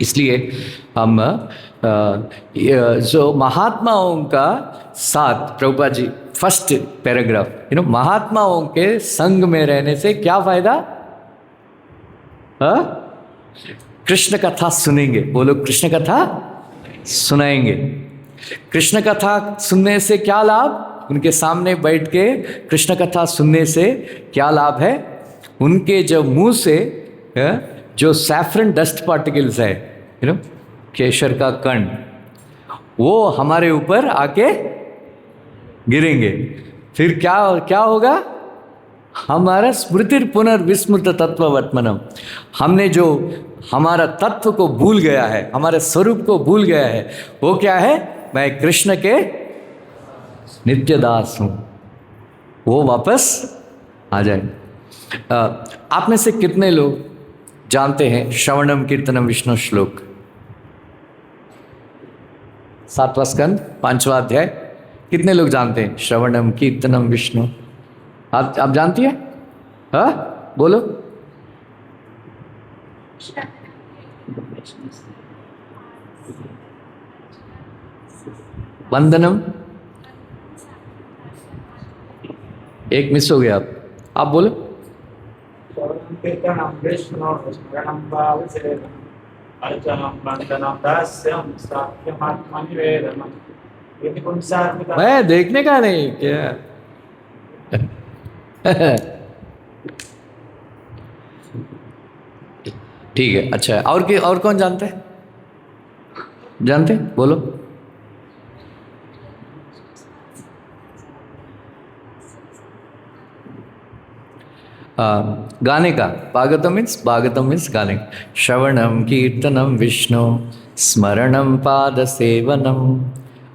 इसलिए हम जो महात्माओं का साथ, प्रभुपाद जी फर्स्ट पैराग्राफ, महात्माओं के संग में रहने से क्या फायदा? कृष्ण कथा सुनेंगे, वो लोग कृष्ण कथा सुनाएंगे। कृष्ण कथा सुनने से क्या लाभ? उनके सामने बैठ के कृष्ण कथा सुनने से क्या लाभ है? उनके जब मुंह से जो सैफरन डस्ट पार्टिकल्स है, केशर का कण, वो हमारे ऊपर आके गिरेंगे। फिर क्या होगा? हमारा स्मृतिर पुनर्विस्मृत तत्ववर्त्मनम, हमने जो हमारा तत्व को भूल गया है, हमारे स्वरूप को भूल गया है, वो क्या है? मैं कृष्ण के नित्य दास हूं, वो वापस आ जाए। आप में से कितने लोग जानते हैं श्रवणम कीर्तनम विष्णु श्लोक? 7वां स्कंद 5वां अध्याय। कितने लोग जानते हैं श्रवणम कीर्तनम विष्णु? आप जानती है? हाँ, बोलो। वंदनम, एक मिस हो गया। आप बोलो। कीर्तनम विष्णु स्मरणम भावसेवनम अर्चनम वंदनम दास्यम साख्यम आत्मनिवेदनम। यदि पुंसात्मिका मैं देखने का नहीं क्या? ठीक है, अच्छा है। और कौन जानते हैं? जानते हैं? बोलो। गाने का भागवतम मीन्स गाने। श्रवणम कीर्तनम विष्णु स्मरणम पाद सेवनम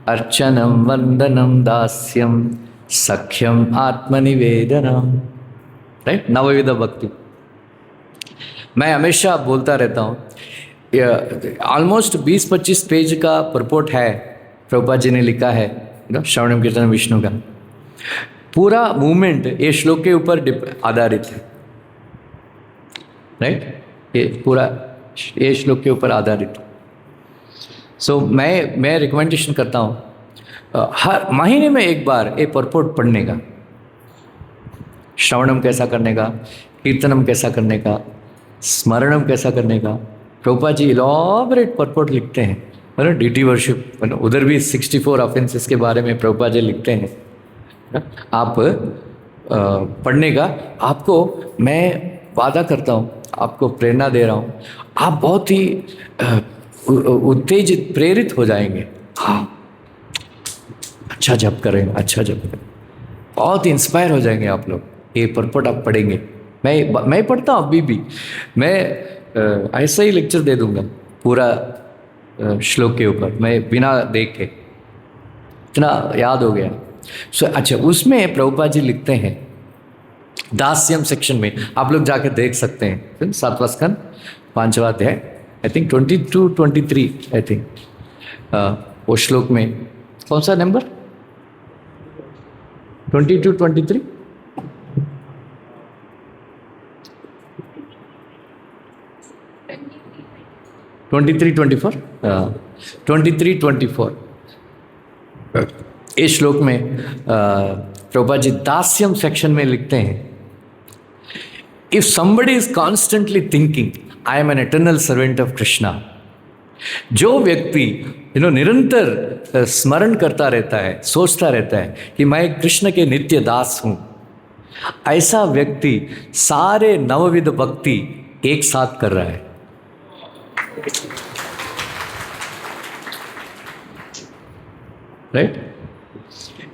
अर्चनम वंदनम दास्यम सख्यम आत्मनिवेदनम। राइट, नवविध भक्ति। मैं हमेशा बोलता रहता हूँ, ऑलमोस्ट 20-25 पेज का परपोर्ट है, प्रभुपाद जी ने लिखा है श्रवणम कीर्तनम विष्णु का। पूरा मूवमेंट ये श्लोक के ऊपर आधारित है। राइट, ये पूरा ये श्लोक के ऊपर आधारित। सो मैं रिकमेंडेशन करता हूँ हर महीने में एक बार ये परपोर्ट पढ़ने का। श्रवणम कैसा करने का, कीर्तनम कैसा करने का, स्मरणम कैसा करने का। प्रभुपाद जी इलॉबरेट परपोर्ट लिखते हैं, मतलब डीटी वर्शिप, उधर भी 64 ऑफेंसेस के बारे में प्रभुपाद जी लिखते हैं। आप पढ़ने का, आपको मैं वादा करता हूँ, आपको प्रेरणा दे रहा हूँ, आप बहुत ही उत्तेजित प्रेरित हो जाएंगे। हाँ, अच्छा जप करें, अच्छा जप करें, बहुत इंस्पायर हो जाएंगे आप लोग। ये परपोर्ट आप पढ़ेंगे। मैं पढ़ता हूँ अभी भी। मैं ऐसा ही लेक्चर दे दूंगा पूरा श्लोक के ऊपर, मैं बिना देख के, इतना याद हो गया। अच्छा, उसमें प्रभुपाद जी लिखते हैं दास्यम सेक्शन में, आप लोग जाके देख सकते हैं। 7वां स्कंद 5वां अध्याय, आई थिंक 22-23 आई थिंक। वो श्लोक में कौन सा नंबर? 22-23 23-24 23-24 इस श्लोक में प्रभुपाद जी दास्यम सेक्शन में लिखते हैं, if somebody is constantly thinking I am an eternal servant of Krishna, जो व्यक्ति निरंतर स्मरण करता रहता है, सोचता रहता है कि मैं कृष्ण के नित्य दास हूं, ऐसा व्यक्ति सारे नवविध भक्ति एक साथ कर रहा है। राइट,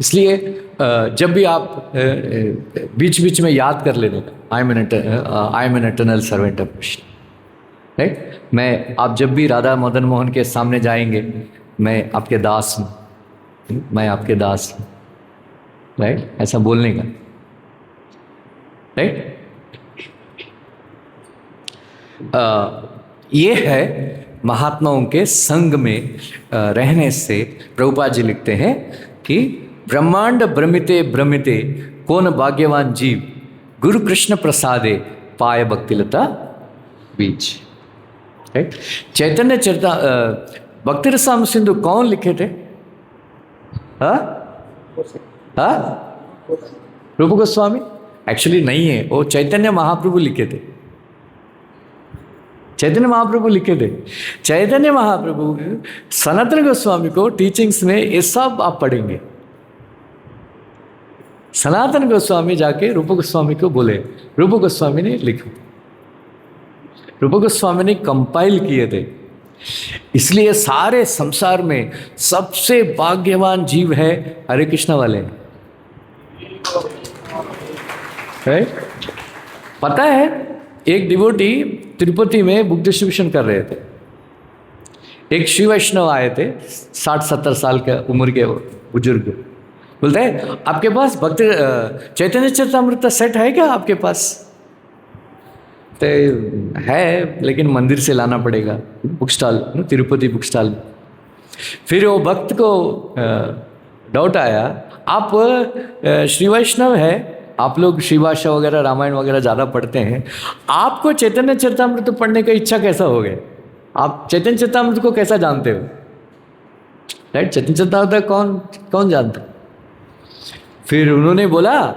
इसलिए जब भी आप बीच बीच में याद कर लेने का, आई am an eternal servant of Krishna. Right, आप जब भी राधा मदन मोहन के सामने जाएंगे, मैं आपके दास हूँ, मैं आपके दास हूँ। राइट, ऐसा बोलने का। राइट, ये है महात्माओं के संग में रहने से। प्रभुपाद जी लिखते हैं कि ब्रह्मांड भ्रमिते भ्रमिते कौन भाग्यवान जीव, गुरु कृष्ण प्रसादे पाय भक्तिलता बीज। राइट, चैतन्य चरिता भक्ति रसाम सिंधु कौन लिखे थे? रूप गोस्वामी? एक्चुअली नहीं है, वो चैतन्य महाप्रभु लिखे थे। चैतन्य महाप्रभु लिखे थे। चैतन्य महाप्रभु सनातन गोस्वामी को टीचिंग्स में ये सब आप पढ़ेंगे। सनातन गोस्वामी जाके रूप गोस्वामी को बोले, रूप गोस्वामी ने लिखा, रूप गोस्वामी ने कंपाइल किए थे। इसलिए सारे संसार में सबसे भाग्यवान जीव है हरे कृष्ण वाले। पता है, एक डिवोटी तिरुपति में बुक डिस्ट्रीब्यूशन कर रहे थे। एक श्री वैष्णव आए थे, 60-70 साल के उम्र के बुजुर्ग। बोलते हैं, आपके पास भक्ति चैतन्य चरितामृत सेट है क्या आपके पास? तो है, लेकिन मंदिर से लाना पड़ेगा, book stall, Tirupati book stall. फिर वो भक्त को डाउट आया, आप श्री वैष्णव है, आप लोग श्री भाषा वगैरह रामायण वगैरह ज़्यादा पढ़ते हैं, आपको चैतन्य चरितामृत पढ़ने का इच्छा कैसा हो गया? आप चैतन्य चरितामृत को कैसा जानते हो? राइट, चैतन्य चरितामृत कौन जानता? फिर उन्होंने बोला,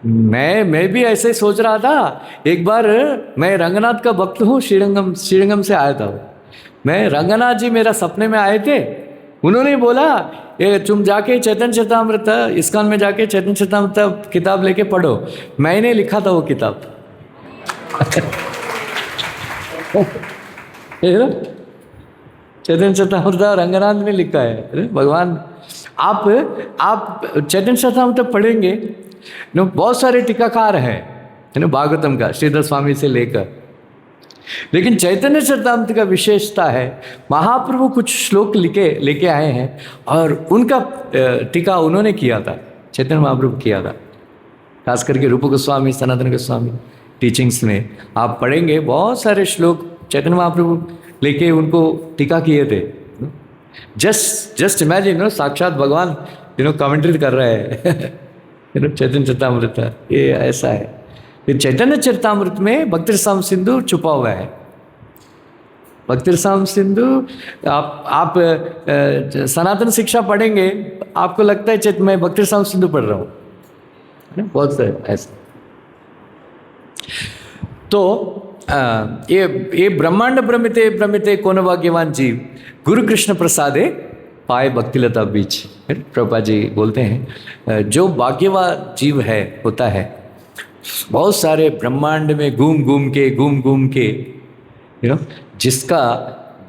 मैं भी ऐसे सोच रहा था। एक बार मैं रंगनाथ का भक्त हूँ, श्रीरंगम से आया था। मैं रंगनाथ जी मेरा सपने में आए थे, उन्होंने बोला ये तुम जाके चैतन्य चरितामृत इस्कॉन में जाके चैतन्य चरितामृत किताब लेके पढ़ो। मैंने लिखा था वो किताब। चैतन्य चरितामृत रंगनाथ ने लिखा है। अरे भगवान, आप चैतन्य चरितामृत पढ़ेंगे, बहुत सारे टीकाकार हैं, भागवतम का श्रीधर स्वामी से लेकर, लेकिन चैतन्य चरितामृत का विशेषता है, महाप्रभु कुछ श्लोक लेके आए हैं और उनका टीका उन्होंने किया था, चैतन्य महाप्रभु किया था। खास करके रूप गोस्वामी, सनातन गोस्वामी टीचिंग्स में आप पढ़ेंगे, बहुत सारे श्लोक चैतन्य महाप्रभु लेके उनको टीका किए थे। जस्ट इमेजिन, साक्षात भगवान कमेंट्री कर रहे हैं चैतन्य चरितामृत, ये ऐसा है। फिर चैतन्य चरितामृत में भक्ति रसाम सिंधु छुपा हुआ है। भक्ति रसाम सिंधु, आप सनातन शिक्षा पढ़ेंगे, आपको लगता है मैं भक्ति रसाम सिंधु पढ़ रहा हूँ, बहुत से ऐसा। तो ये ब्रह्मांड भ्रमिते भ्रमिते कौन भाग्यवान जीव, गुरु कृष्ण प्रसादे पाए भक्तिलता बीच। प्रभुपाद जी बोलते हैं, जो भाग्यवान जीव है होता है, बहुत सारे ब्रह्मांड में घूम घूम के जिसका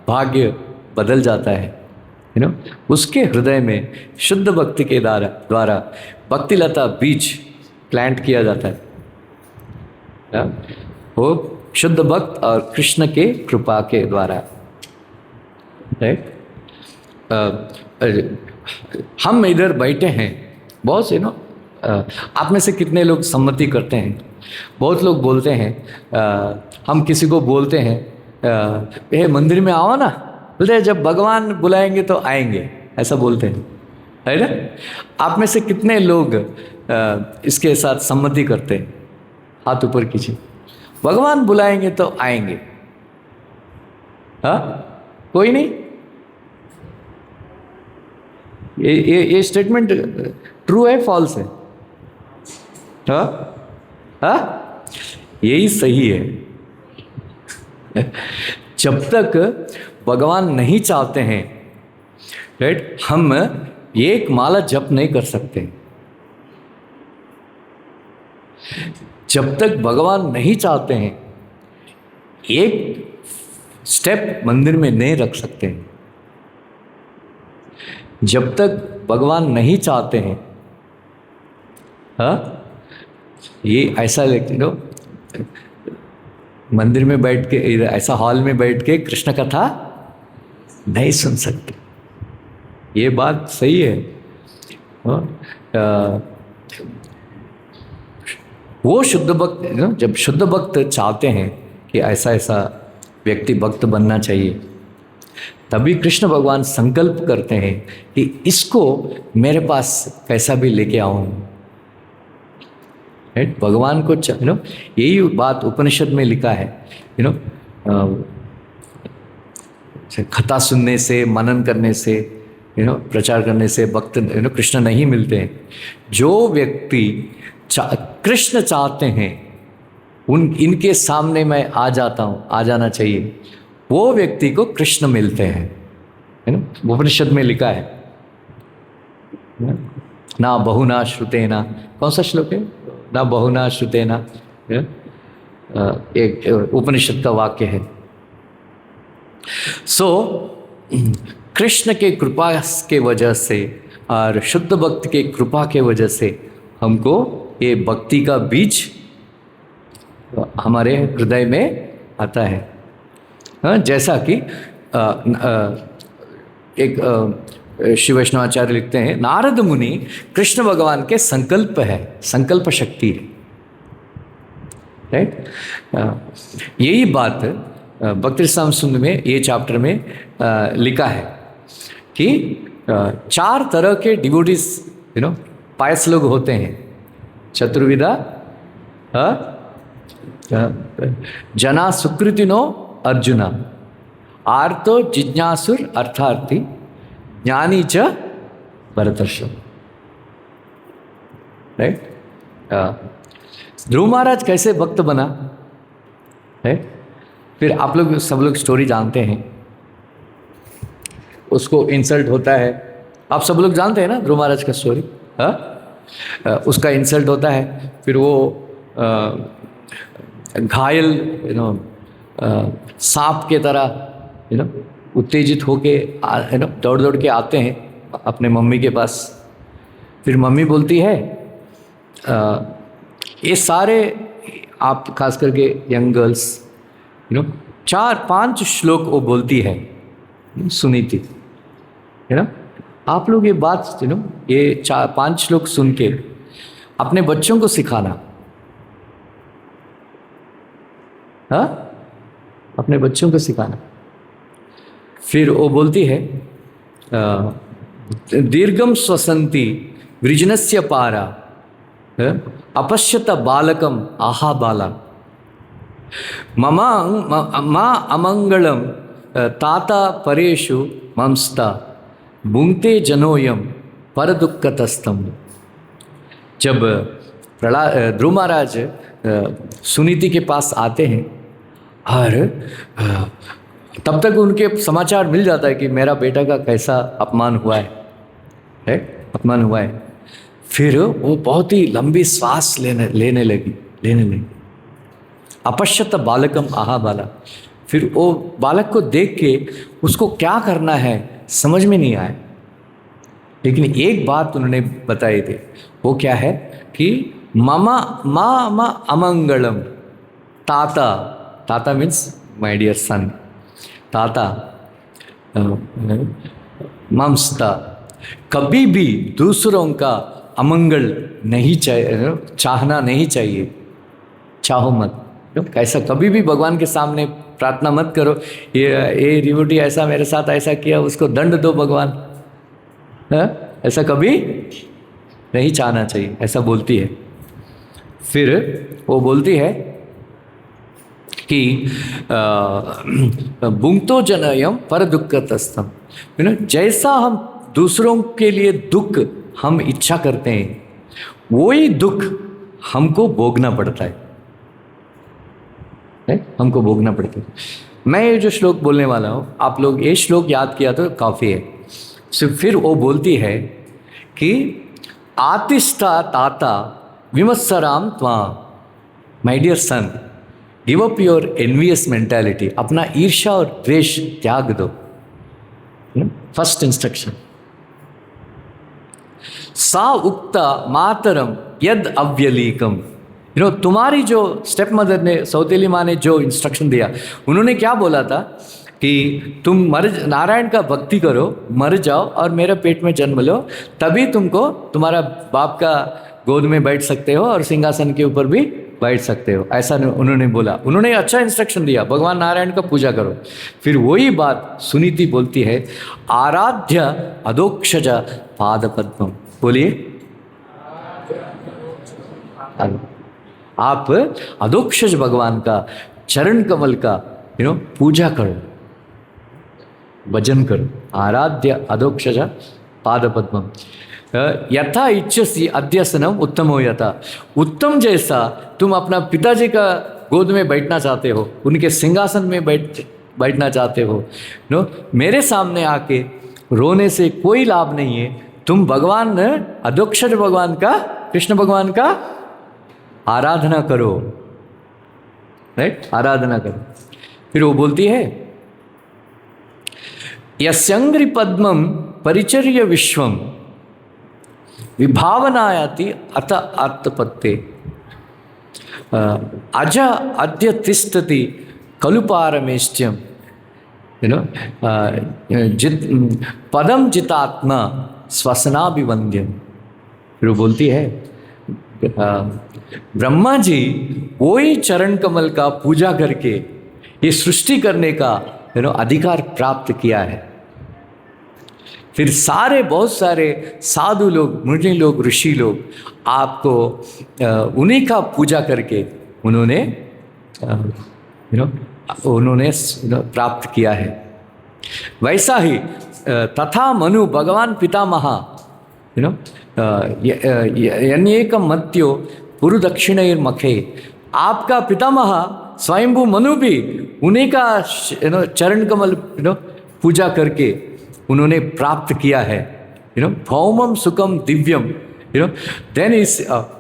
भाग्य बदल जाता है, उसके हृदय में शुद्ध भक्ति के द्वारा भक्तिलता बीज प्लांट किया जाता है। वो शुद्ध भक्त और कृष्ण के कृपा के द्वारा। राइट, हम इधर बैठे हैं, बहुत से आप में से कितने लोग सम्मति करते हैं? बहुत लोग बोलते हैं, हम किसी को बोलते हैं मंदिर में आओ ना, बोलते हैं जब भगवान बुलाएंगे तो आएंगे, ऐसा बोलते हैं, है ना? आप में से कितने लोग इसके साथ सम्मति करते हैं? हाथ ऊपर कीजिए। भगवान बुलाएंगे तो आएंगे। हाँ, कोई नहीं? ये स्टेटमेंट ट्रू है, फॉल्स है? हाँ, यही सही है। जब तक भगवान नहीं चाहते हैं, राइट, हम एक माला जप नहीं कर सकते। जब तक भगवान नहीं चाहते हैं, एक स्टेप मंदिर में नहीं रख सकते हैं। जब तक भगवान नहीं चाहते हैं, हाँ, ये ऐसा मंदिर में बैठ के, ऐसा हॉल में बैठ के कृष्ण कथा नहीं सुन सकते। ये बात सही है। वो शुद्ध भक्त, जब शुद्ध भक्त चाहते हैं कि ऐसा ऐसा व्यक्ति भक्त बनना चाहिए, तभी कृष्ण भगवान संकल्प करते हैं कि इसको मेरे पास कैसा भी लेके आऊँ। राइट, भगवान को यही बात उपनिषद में लिखा है, कथा सुनने से, मनन करने से, प्रचार करने से भक्त कृष्ण नहीं मिलते हैं। जो व्यक्ति कृष्ण चाहते हैं, इनके सामने मैं आ जाता हूँ, आ जाना चाहिए, वो व्यक्ति को कृष्ण मिलते हैं, है ना? उपनिषद में लिखा है ना बहुना श्रुतेना, कौन सा श्लोक है? ना बहुना श्रुतेना, एक उपनिषद का वाक्य है। कृष्ण के कृपा के वजह से और शुद्ध भक्त के कृपा के वजह से हमको ये भक्ति का बीज हमारे हृदय में आता है। जैसा कि एक श्री वैष्णवाचार्य लिखते हैं, नारद मुनि कृष्ण भगवान के संकल्प है, संकल्प शक्ति है। राइट। यही बात भक्ति रसामृत सिंधु में ये चैप्टर में लिखा है कि 4 तरह के डिवोटीज पायस लोग होते हैं। चतुर्विधा जना सुकृतिनो अर्जुना, आर्तो जिज्ञासुर अर्थार्थी, ज्ञानी च भरतर्षभ। राइट। ध्रुव महाराज कैसे भक्त बना है, फिर आप लोग सब लोग स्टोरी जानते हैं। उसको इंसल्ट होता है, आप सब लोग जानते हैं ना ध्रुव महाराज का स्टोरी। उसका इंसल्ट होता है, फिर वो घायल सांप के तरह उत्तेजित होके दौड़ दौड़ के आते हैं अपने मम्मी के पास। फिर मम्मी बोलती है ये सारे आप खास करके यंग गर्ल्स 4-5 श्लोक वो बोलती है, सुनी थी आप लोग ये बात ये 4-5 श्लोक सुन के अपने बच्चों को सिखाना। हाँ, अपने बच्चों को सिखाना। फिर वो बोलती है दीर्घम स्वसंति वृजनस्य पारा अपश्यत बालकम आहा बाला, ममा मा अमंगलम ताता परेशु मंस्ता, भुंगते जनोयम पर दुःखतस्तम। जब ध्रुव महाराज सुनीति के पास आते हैं और तब तक उनके समाचार मिल जाता है कि मेरा बेटा का कैसा अपमान हुआ है, अपमान हुआ है। फिर वो बहुत ही लंबी श्वास लेने लगी। अपश्यत बालकम आहा बाला। फिर वो बालक को देख के उसको क्या करना है समझ में नहीं आया, लेकिन एक बात उन्होंने बताई थी। वो क्या है कि मामा अमंगलम, ताता मीन्स माय डियर सन, ताता ममस्ता, कभी भी दूसरों का अमंगल नहीं चाहिए, चाहना नहीं चाहिए, चाहो मत। कैसा कभी भी भगवान के सामने प्रार्थना मत करो ये डिवोटी ऐसा मेरे साथ ऐसा किया, उसको दंड दो भगवान, ऐसा कभी नहीं चाहना चाहिए, ऐसा बोलती है। फिर वो बोलती है कि भुंक्तो जनयम पर दुःखतस्तम, जैसा हम दूसरों के लिए दुख हम इच्छा करते हैं वही दुख हमको भोगना पड़ता है, हमको भोगना पड़ता है। मैं ये जो श्लोक बोलने वाला हूँ, आप लोग ये श्लोक याद किया तो काफ़ी है। फिर वो बोलती है कि आतिष्ठा ताता विमत्सराम त्वा, my dear son give up your envious mentality, अपना ईर्ष्या और द्वेष त्याग दो। First instruction. सा उक्ता मातरम यद अव्यलीकम, तुम्हारी जो स्टेप मदर ने, सौतेली माँ ने जो इंस्ट्रक्शन दिया, उन्होंने क्या बोला था कि तुम नारायण का भक्ति करो, मर जाओ और मेरे पेट में जन्म लो, तभी तुमको तुम्हारा बाप का गोद में बैठ सकते हो और सिंहासन के ऊपर भी बैठ सकते हो, ऐसा उन्होंने बोला। उन्होंने अच्छा इंस्ट्रक्शन दिया, भगवान नारायण का पूजा करो। फिर वही बात सुनीति बोलती है, आराध्य अधोक्षज पाद पद्मम। बोलिए, आप अधोक्षज भगवान का चरण कमल का पूजा करो, भजन करो। आराध्य अधोक्षज पाद पद्मम यथा इच्छसी अध्यसनम उत्तमो यथा, उत्तम जैसा तुम अपना पिताजी का गोद में बैठना चाहते हो, उनके सिंहासन में बैठना चाहते हो, मेरे सामने आके रोने से कोई लाभ नहीं है। तुम भगवान अधोक्षज भगवान का, कृष्ण भगवान का आराधना करो, राइट, आराधना करो। फिर वो बोलती है यस्यंग्रि पद्मम परिचर्य विश्वम विभावनायाति अत आत्मपत्ते, अज अद्य तिष्ठति कलुपारमेष्ट्यम, पदम जितात्मा स्वसनाभिवंद्यम। फिर वो बोलती है ब्रह्मा जी वही चरण कमल का पूजा करके ये सृष्टि करने का अधिकार प्राप्त किया है। फिर बहुत सारे साधु लोग, मुनि लोग, ऋषि लोग आपको उन्हीं का पूजा करके उन्होंने प्राप्त किया है। वैसा ही तथा मनु भगवान पितामह यन्येक मत्यो पुरुदक्षिणैर्मखे, आपका पितामह स्वयंभू मनु भी उन्हीं का चरण कमल पूजा करके उन्होंने प्राप्त किया है। भौमम सुखम दिव्यम। देन इस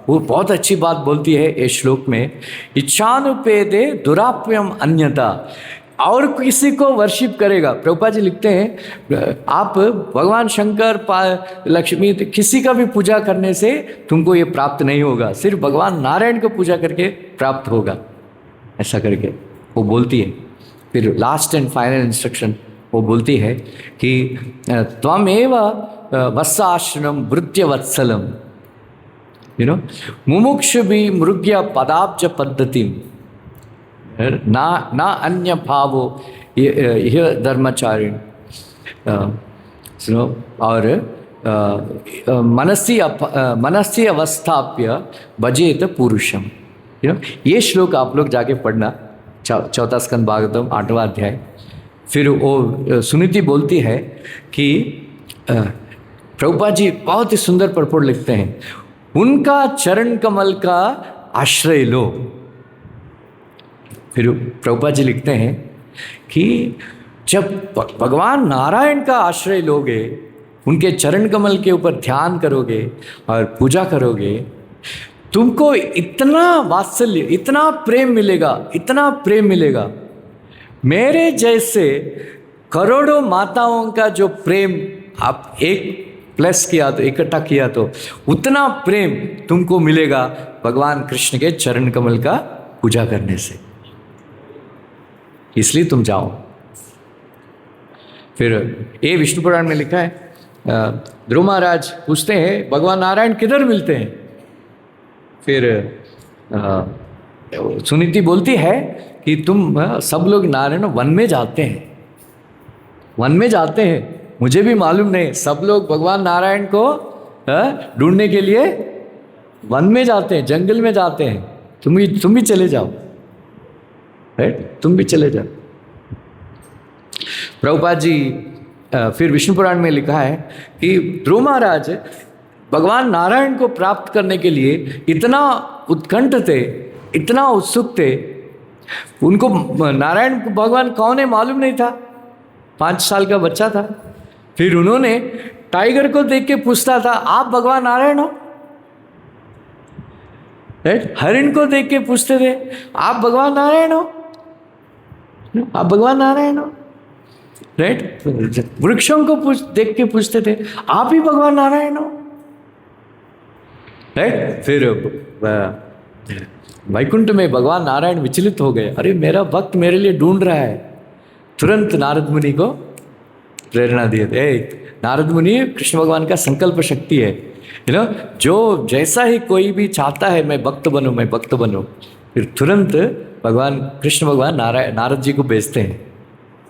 वो बहुत अच्छी बात बोलती है ये श्लोक में, इच्छानुपेदे दुराप्यम अन्यथा, और किसी को वर्शिप करेगा। प्रभुपाद जी लिखते हैं आप भगवान शंकर, लक्ष्मी, किसी का भी पूजा करने से तुमको ये प्राप्त नहीं होगा, सिर्फ भगवान नारायण को पूजा करके प्राप्त होगा, ऐसा करके वो बोलती है। फिर लास्ट एंड फाइनल इंस्ट्रक्शन वो बोलती है कि त्वमेव वत्साश्रम वृत्य वत्सलम, मुमुक्षु भी मृग्य पदाब्ज पद्धति ना अन्य भावो यह धर्मचारिण, और मनसी अवस्थाप्य भजेत पुरुषम। ये श्लोक आप लोग जाके पढ़ना, चौथा स्कंद भागवतम 8वां अध्याय। फिर वो सुनीति बोलती है कि प्रभुपाद जी बहुत ही सुंदर परपोर्ट लिखते हैं, उनका चरण कमल का आश्रय लो। फिर प्रभुपाद जी लिखते हैं कि जब भगवान नारायण का आश्रय लोगे, उनके चरण कमल के ऊपर ध्यान करोगे और पूजा करोगे, तुमको इतना वात्सल्य, इतना प्रेम मिलेगा, इतना प्रेम मिलेगा। मेरे जैसे करोड़ों माताओं का जो प्रेम आप एक प्लस किया तो, इकट्ठा किया तो, उतना प्रेम तुमको मिलेगा भगवान कृष्ण के चरण कमल का पूजा करने से। इसलिए तुम जाओ। फिर ये विष्णु पुराण में लिखा है, ध्रुव महाराज पूछते हैं भगवान नारायण किधर मिलते हैं। फिर सुनीति बोलती है कि तुम सब लोग नारायण वन में जाते हैं, वन में जाते हैं, मुझे भी मालूम नहीं, सब लोग भगवान नारायण को ढूंढने के लिए वन में जाते हैं, जंगल में जाते हैं। तुम भी चले जाओ, राइट, तुम भी चले जाओ। प्रभुपाद जी फिर विष्णु पुराण में लिखा है कि ध्रुव महाराज भगवान नारायण को प्राप्त करने के लिए इतना उत्कंठ थे, इतना उत्सुक थे, उनको नारायण भगवान कौन है मालूम नहीं था, 5 साल का बच्चा था। फिर उन्होंने टाइगर को देख के पूछता था, आप भगवान नारायण हो, राइट। हरिण को देख के पूछते थे, आप भगवान नारायण हो, आप भगवान नारायण हो, राइट। वृक्षों को देख के पूछते थे, आप ही भगवान नारायण हो, राइट। फिर वैकुंठ में भगवान नारायण विचलित हो गए, अरे मेरा भक्त मेरे लिए ढूंढ रहा है। तुरंत नारद मुनि को प्रेरणा दिए थे, नारद मुनि कृष्ण भगवान का संकल्प शक्ति है, जो जैसा ही कोई भी चाहता है मैं भक्त बनूं, मैं भक्त बनूं, फिर तुरंत भगवान कृष्ण भगवान नारद जी को भेजते हैं,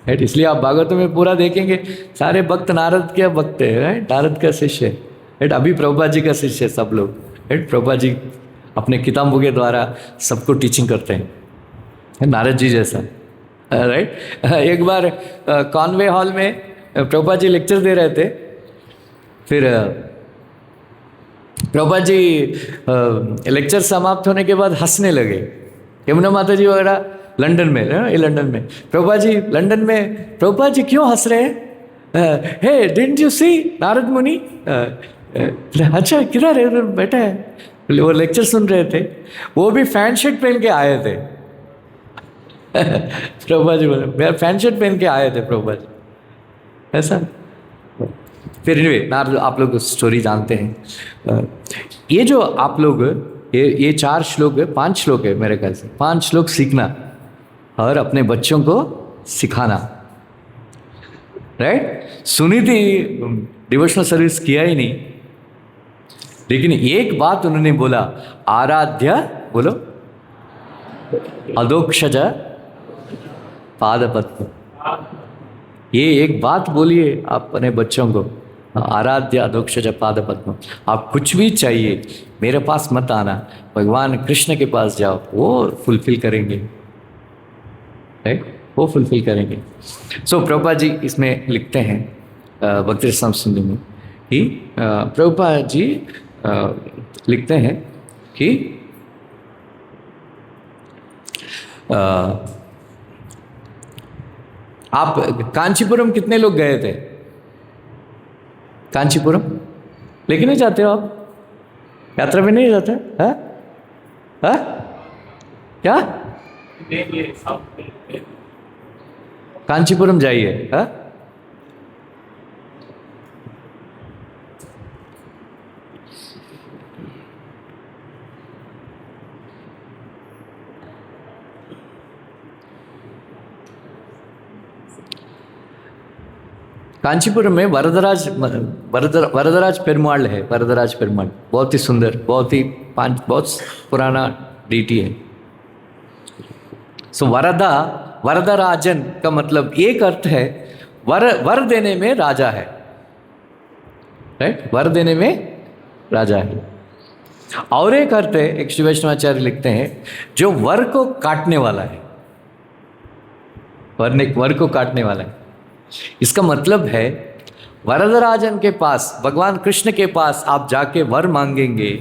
राइट। इसलिए आप भागवत में पूरा देखेंगे सारे भक्त नारद के भक्त है, राइट, नारद का शिष्य है, राइट। अभी प्रभुपाद जी का शिष्य है सब लोग, राइट। प्रभुपाद जी अपने किताबों के द्वारा सबको टीचिंग करते हैं, नारद जी जैसा, राइट। एक बार कॉन्वे हॉल में प्रभुपाद जी लेक्चर दे रहे थे। फिर प्रभुपाद जी लेक्चर समाप्त होने के बाद हंसने लगे। यमुना माता जी वगैरह लंदन में, ये लंदन में, प्रभुपाद जी लंदन में, प्रभुपाद जी क्यों हंस रहे हैं? हे डिडंट यू सी नारद मुनि? अच्छा किधर है, उधर बैठा है, वो लेक्चर सुन रहे थे, वो भी पैंट शर्ट पहन के आए थे। प्रभुपाद जी बोले मेरा पैंट शर्ट पहन के आए थे प्रभुपाद जी, ऐसा। फिर नारद, आप लोग स्टोरी जानते हैं। ये जो आप लोग ये 4 श्लोक है, 5 श्लोक है मेरे ख्याल से, 5 श्लोक सीखना और अपने बच्चों को सिखाना, राइट। सुनीति डिवोशनल सर्विस किया ही नहीं, लेकिन एक बात उन्होंने बोला, आराध्य बोलो अधोक्षज पादपद्म। ये एक बात बोलिए आप अपने बच्चों को, आराध्य अधोक्षज पादपद्म। आप कुछ भी चाहिए मेरे पास मत आना, भगवान कृष्ण के पास जाओ, वो फुलफिल करेंगे, राइट, वो फुलफिल करेंगे। सो प्रभुपाद जी इसमें लिखते हैं भक्ति रसामृत सिंधु में कि प्रभुपाद जी लिखते हैं कि आप कांचीपुरम कितने लोग गए थे? कांचीपुरम लेके नहीं जाते हो आप? यात्रा में नहीं जाते? हाँ हाँ क्या? कांचीपुरम जाइए। हाँ कांचीपुरम में वरदराज पेरुमाल है। वरदराज पेरुमाल बहुत ही सुंदर, बहुत पुराना डीटी है। सो वरदराजन का मतलब एक अर्थ है वर देने में राजा है, राइट, वर देने में राजा है। और एक अर्थ है, एक श्री वैष्णवाचार्य लिखते हैं, जो वर को काटने वाला है, वर को काटने वाला है। इसका मतलब है वरदराजन के पास, भगवान कृष्ण के पास आप जाके वर मांगेंगे,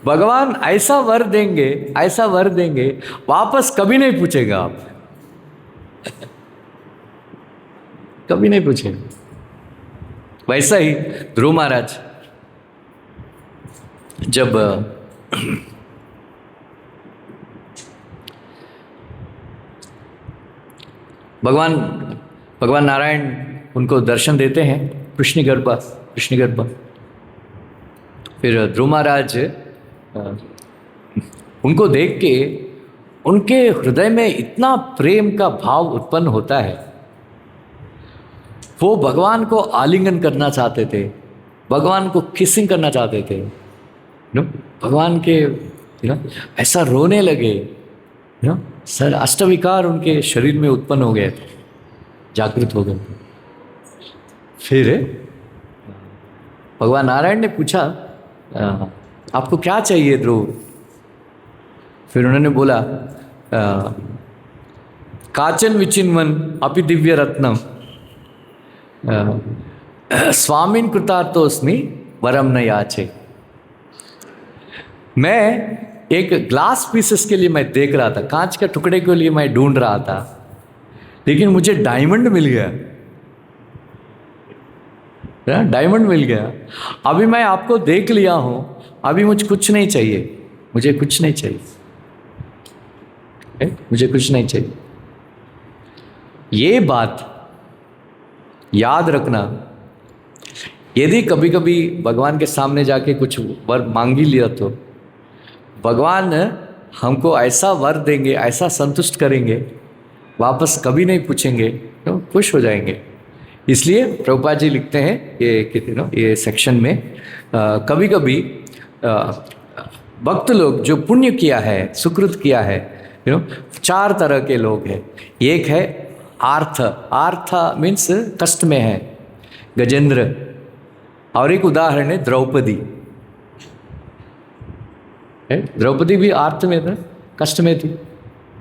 भगवान ऐसा वर देंगे वापस कभी नहीं पूछेगा आप, कभी नहीं पूछेगा। वैसा ही ध्रुव महाराज जब भगवान नारायण उनको दर्शन देते हैं कृष्णगर्भा, फिर ध्रुव महाराज उनको देख के उनके हृदय में इतना प्रेम का भाव उत्पन्न होता है, वो भगवान को आलिंगन करना चाहते थे, भगवान को किसिंग करना चाहते थे, भगवान के ऐसा रोने लगे, सर अष्टविकार उनके शरीर में उत्पन्न हो गए थे, जागृत हो गए। फिर भगवान नारायण ने पूछा आपको क्या चाहिए ध्रुव? फिर उन्होंने बोला काचन विचिन्वन अपि दिव्य रत्नम स्वामिन कृतार्थोस्मि वरम न याचे। मैं एक ग्लास पीसेस के लिए मैं देख रहा था, कांच के टुकड़े के लिए मैं ढूंढ रहा था, लेकिन मुझे डायमंड मिल गया, डायमंड मिल गया। अभी मैं आपको देख लिया हूं, अभी मुझे कुछ नहीं चाहिए, मुझे कुछ नहीं चाहिए। ये बात याद रखना, यदि कभी कभी भगवान के सामने जाके कुछ वर मांग ही लिया तो भगवान हमको ऐसा वर देंगे, ऐसा संतुष्ट करेंगे, वापस कभी नहीं पूछेंगे, तो खुश हो जाएंगे। इसलिए प्रभुपाद जी लिखते हैं ये सेक्शन में कभी कभी भक्त लोग जो पुण्य किया है, सुकृत किया है, 4 तरह के लोग हैं। एक है आर्थ मीन्स कष्ट में है, गजेंद्र, और एक उदाहरण है द्रौपदी। द्रौपदी भी आर्थ में था, कष्ट में थी,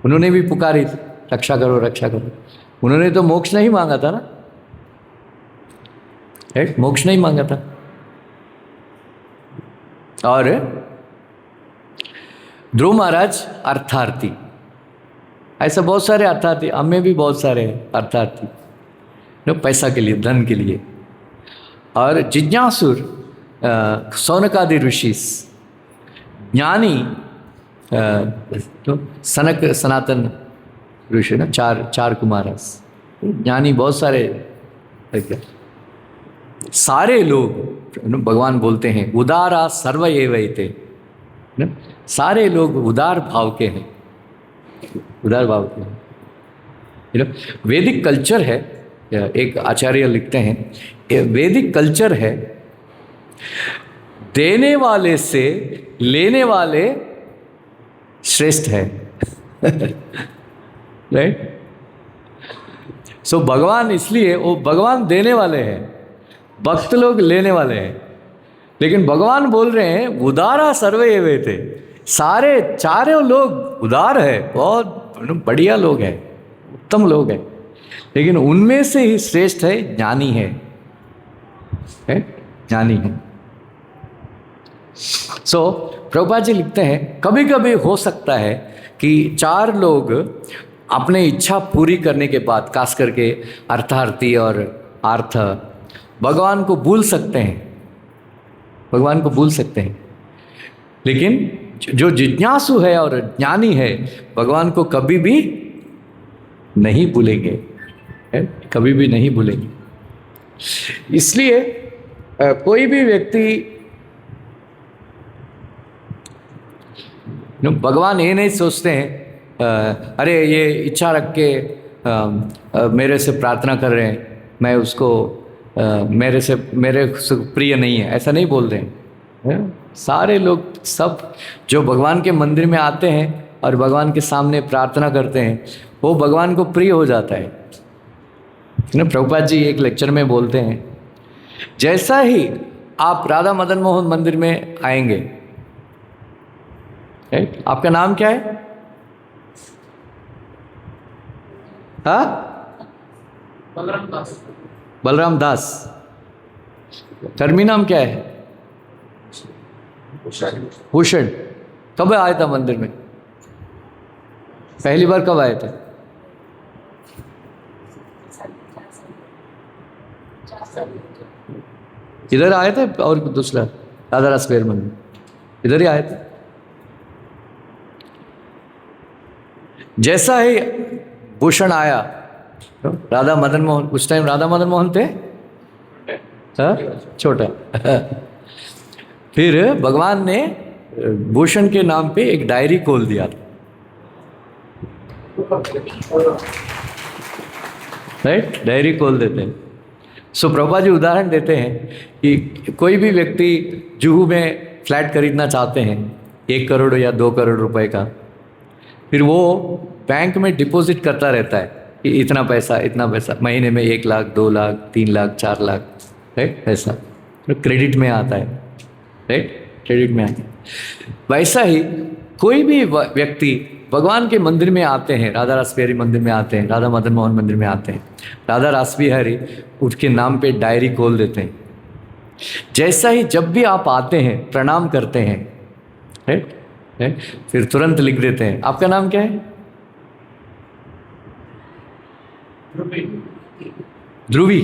उन्होंने भी पुकारी थी रक्षा करो रक्षा करो। उन्होंने तो मोक्ष नहीं मांगा था ना, मोक्ष नहीं मांगा था। और ध्रुव महाराज अर्थार्थी, ऐसा बहुत सारे अर्थार्थी, हमें भी बहुत सारे अर्थार्थी, पैसा के लिए, धन के लिए। और जिज्ञासुर सौनकादि ऋषि, ज्ञानी सनक सनातन ऋषि ना, चार कुमारस, ज्ञानी बहुत सारे लोग भगवान बोलते हैं उदारा सर्व एवैते, सारे लोग उदार भाव के हैं, उदार भाव के हैं। वैदिक कल्चर है, एक आचार्य लिखते हैं वैदिक कल्चर है देने वाले से लेने वाले श्रेष्ठ है। राइट? सो भगवान, इसलिए वो भगवान देने वाले हैं, भक्त लोग लेने वाले हैं। लेकिन भगवान बोल रहे हैं उदारा सर्वे एवे थे, सारे चारों लोग उदार है, बहुत बढ़िया लोग हैं, उत्तम लोग हैं, लेकिन उनमें से ही श्रेष्ठ है ज्ञानी है, ज्ञानी है। सो प्रभुपाद जी लिखते हैं कभी कभी हो सकता है कि चार लोग अपने इच्छा पूरी करने के बाद, खास करके अर्थार्थी और आर्थ, भगवान को भूल सकते हैं, भगवान को भूल सकते हैं। लेकिन जो जिज्ञासु है और ज्ञानी है, भगवान को कभी भी नहीं भूलेंगे, कभी भी नहीं भूलेंगे। इसलिए कोई भी व्यक्ति, भगवान ये नहीं सोचते हैं अरे ये इच्छा रख के मेरे से प्रार्थना कर रहे हैं, मैं उसको मेरे से प्रिय नहीं है, ऐसा नहीं बोल रहे हैं। सारे लोग, सब जो भगवान के मंदिर में आते हैं और भगवान के सामने प्रार्थना करते हैं, वो भगवान को प्रिय हो जाता है ना। प्रभुपाद जी एक लेक्चर में बोलते हैं, जैसा ही आप राधा मदन मोहन मंदिर में आएंगे, आपका नाम क्या है? हाँ, बलराम दास। बलराम दास। कर्मी नाम क्या है? भूषण। कब आया था मंदिर में? पहली बार कब आए थे? इधर आए थे और दूसरा राधा रस फेर मंदिर, इधर ही आए थे। जैसा ही भूषण आया, राधा मदन मोहन, उस टाइम राधा मदन मोहन थे, छोटा। फिर भगवान ने भूषण के नाम पे एक डायरी खोल दिया था, राइट? डायरी खोल देते हैं। सो प्रभुपाद जी उदाहरण देते हैं कि कोई भी व्यक्ति जुहू में फ्लैट खरीदना चाहते हैं 1 करोड़ या 2 करोड़ रुपए का, फिर वो बैंक में डिपॉजिट करता रहता है कि इतना पैसा, महीने में 1 लाख, 2 लाख, 3 लाख, 4 लाख, राइट? ऐसा तो क्रेडिट में आता है, राइट? क्रेडिट में आता है। वैसा ही कोई भी व्यक्ति भगवान के मंदिर में आते हैं, राधा रास बिहारी मंदिर में आते हैं, राधा मदन मोहन मंदिर में आते हैं, राधा रास बिहारी उसके नाम पे डायरी खोल देते हैं। जैसा ही जब भी आप आते हैं, प्रणाम करते हैं, राइट? फिर तुरंत लिख देते हैं, आपका नाम क्या है? ध्रुवी।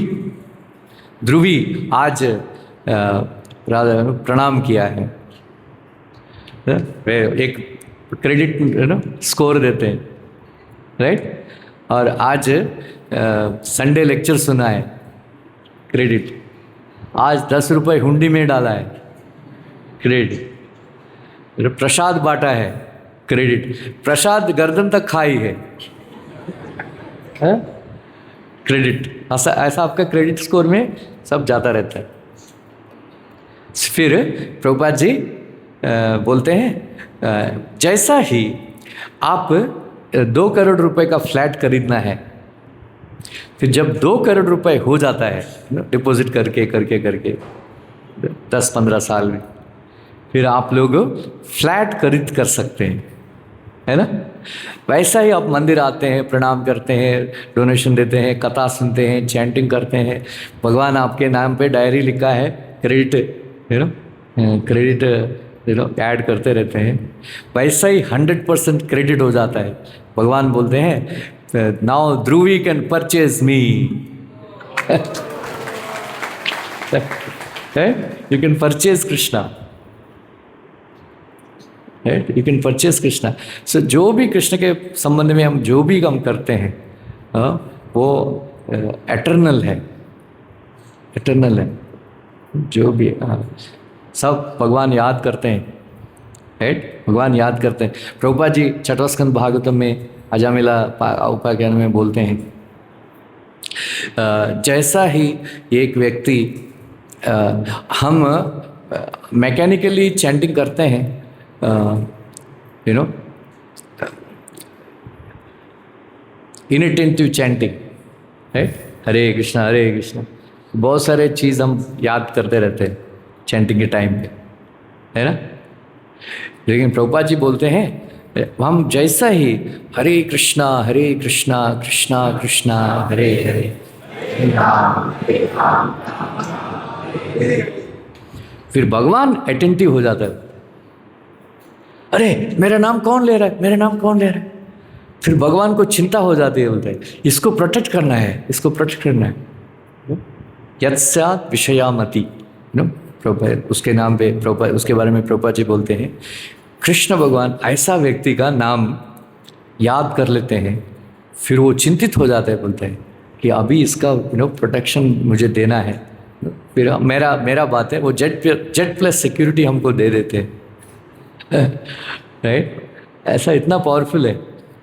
ध्रुवी आज राधा प्रणाम किया है, एक क्रेडिट स्कोर देते हैं, राइट? और आज संडे लेक्चर सुना है, क्रेडिट। आज 10 रुपये हुंडी में डाला है, क्रेडिट। प्रसाद बांटा है, क्रेडिट। प्रसाद गर्दन तक खाई है, क्रेडिट। ऐसा आपका क्रेडिट स्कोर में सब जाता रहता है। फिर प्रभुपाद जी बोलते हैं जैसा ही आप 2 करोड़ रुपए का फ्लैट खरीदना है, फिर जब 2 करोड़ रुपए हो जाता है डिपॉजिट करके 10-15 साल में, फिर आप लोग फ्लैट खरीद कर सकते हैं, है ना? वैसा ही आप मंदिर आते हैं, प्रणाम करते हैं, डोनेशन देते हैं, कथा सुनते हैं, चैंटिंग करते हैं, भगवान आपके नाम पे डायरी लिखा है, क्रेडिट क्रेडिट ऐड करते रहते हैं। वैसा ही 100% क्रेडिट हो जाता है। भगवान बोलते हैं नाउ ध्रुवी can purchase me, you can purchase Krishna, you can purchase Krishna. So जो भी कृष्ण के संबंध में हम जो भी हम करते हैं वो एटर्नल है, एटर्नल है। जो भी सब भगवान याद करते हैं, राइट? भगवान याद करते हैं। प्रभुपाद जी छठवां स्कंद भागवतम में अजामिला उपाख्यान में बोलते हैं जैसा ही एक व्यक्ति हम मैकेनिकली चैंटिंग करते हैं, यू नो, इनअटेंटिव चैंटिंग है, हरे कृष्णा, बहुत सारे चीज़ हम याद करते रहते हैं चैंटिंग के टाइम पे, है ना। लेकिन प्रभुपाद जी बोलते हैं हम जैसा ही हरे कृष्णा कृष्णा कृष्णा हरे हरे, फिर भगवान अटेंटिव हो जाता है। अरे मेरा नाम कौन ले रहा है, मेरा नाम कौन ले रहा है। फिर भगवान को चिंता हो जाती है, बोलते हैं इसको प्रोटेक्ट करना है, इसको प्रोटेक्ट करना है। यत्स्यात् विषयामति, नो प्रभुपाद उसके नाम पे, प्रभुपाद उसके बारे में प्रभुपाद जी बोलते हैं कृष्ण भगवान ऐसा व्यक्ति का नाम याद कर लेते हैं, फिर वो चिंतित हो जाते हैं, बोलते हैं कि अभी इसका प्रोटेक्शन मुझे देना है। फिर मेरा बात है वो जेट प्लस सिक्योरिटी हमको दे देते हैं, राइट। ऐसा इतना पावरफुल है।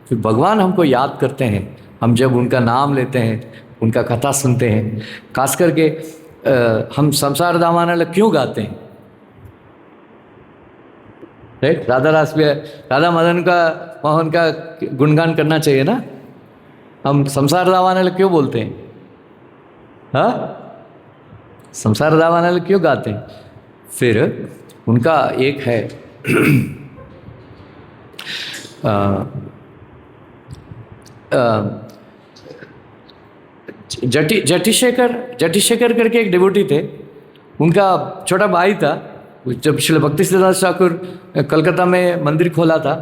फिर भगवान हमको याद करते हैं, हम जब उनका नाम लेते हैं, उनका कथा सुनते हैं, खास करके हम संसार दामाना क्यों गाते हैं, राइट। राधा मदन का मोहन का गुणगान करना चाहिए ना। हम संसार दामाना क्यों बोलते हैं, हाँ, संसार दामाना क्यों गाते हैं। फिर उनका एक है जटिशेखर करके एक डिवोटी थे, उनका छोटा भाई था। जब श्रील भक्ति सिद्धांत ठाकुर कलकत्ता में मंदिर खोला था,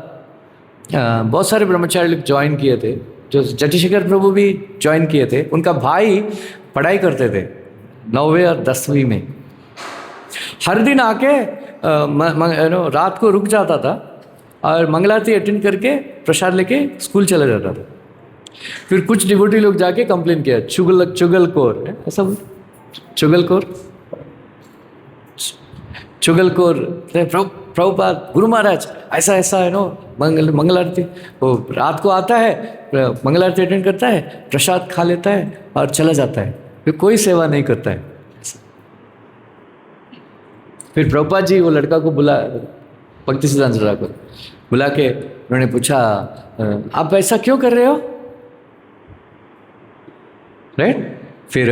बहुत सारे ब्रह्मचारी लोग ज्वाइन किए थे, जो जटिशेखर प्रभु भी ज्वाइन किए थे। उनका भाई पढ़ाई करते थे 9वीं और 10वीं में, हर दिन आके रात को रुक जाता था और मंगलारती अटेंड करके प्रसाद लेके स्कूल चला जाता था। फिर कुछ डिवोटी लोग जाके कंप्लेन किया, चुगलखोर, ऐसा चुगलखोर प्रभुपाद गुरु महाराज ऐसा है नो, मंगलारती वो रात को आता है, मंगलारती अटेंड करता है, प्रसाद खा लेता है और चला जाता है, फिर कोई सेवा नहीं करता है। फिर प्रभुपाद जी वो लड़का को बुला, भक्ति सिद्धांत को बुला के उन्होंने पूछा आप ऐसा क्यों कर रहे हो, राइट। फिर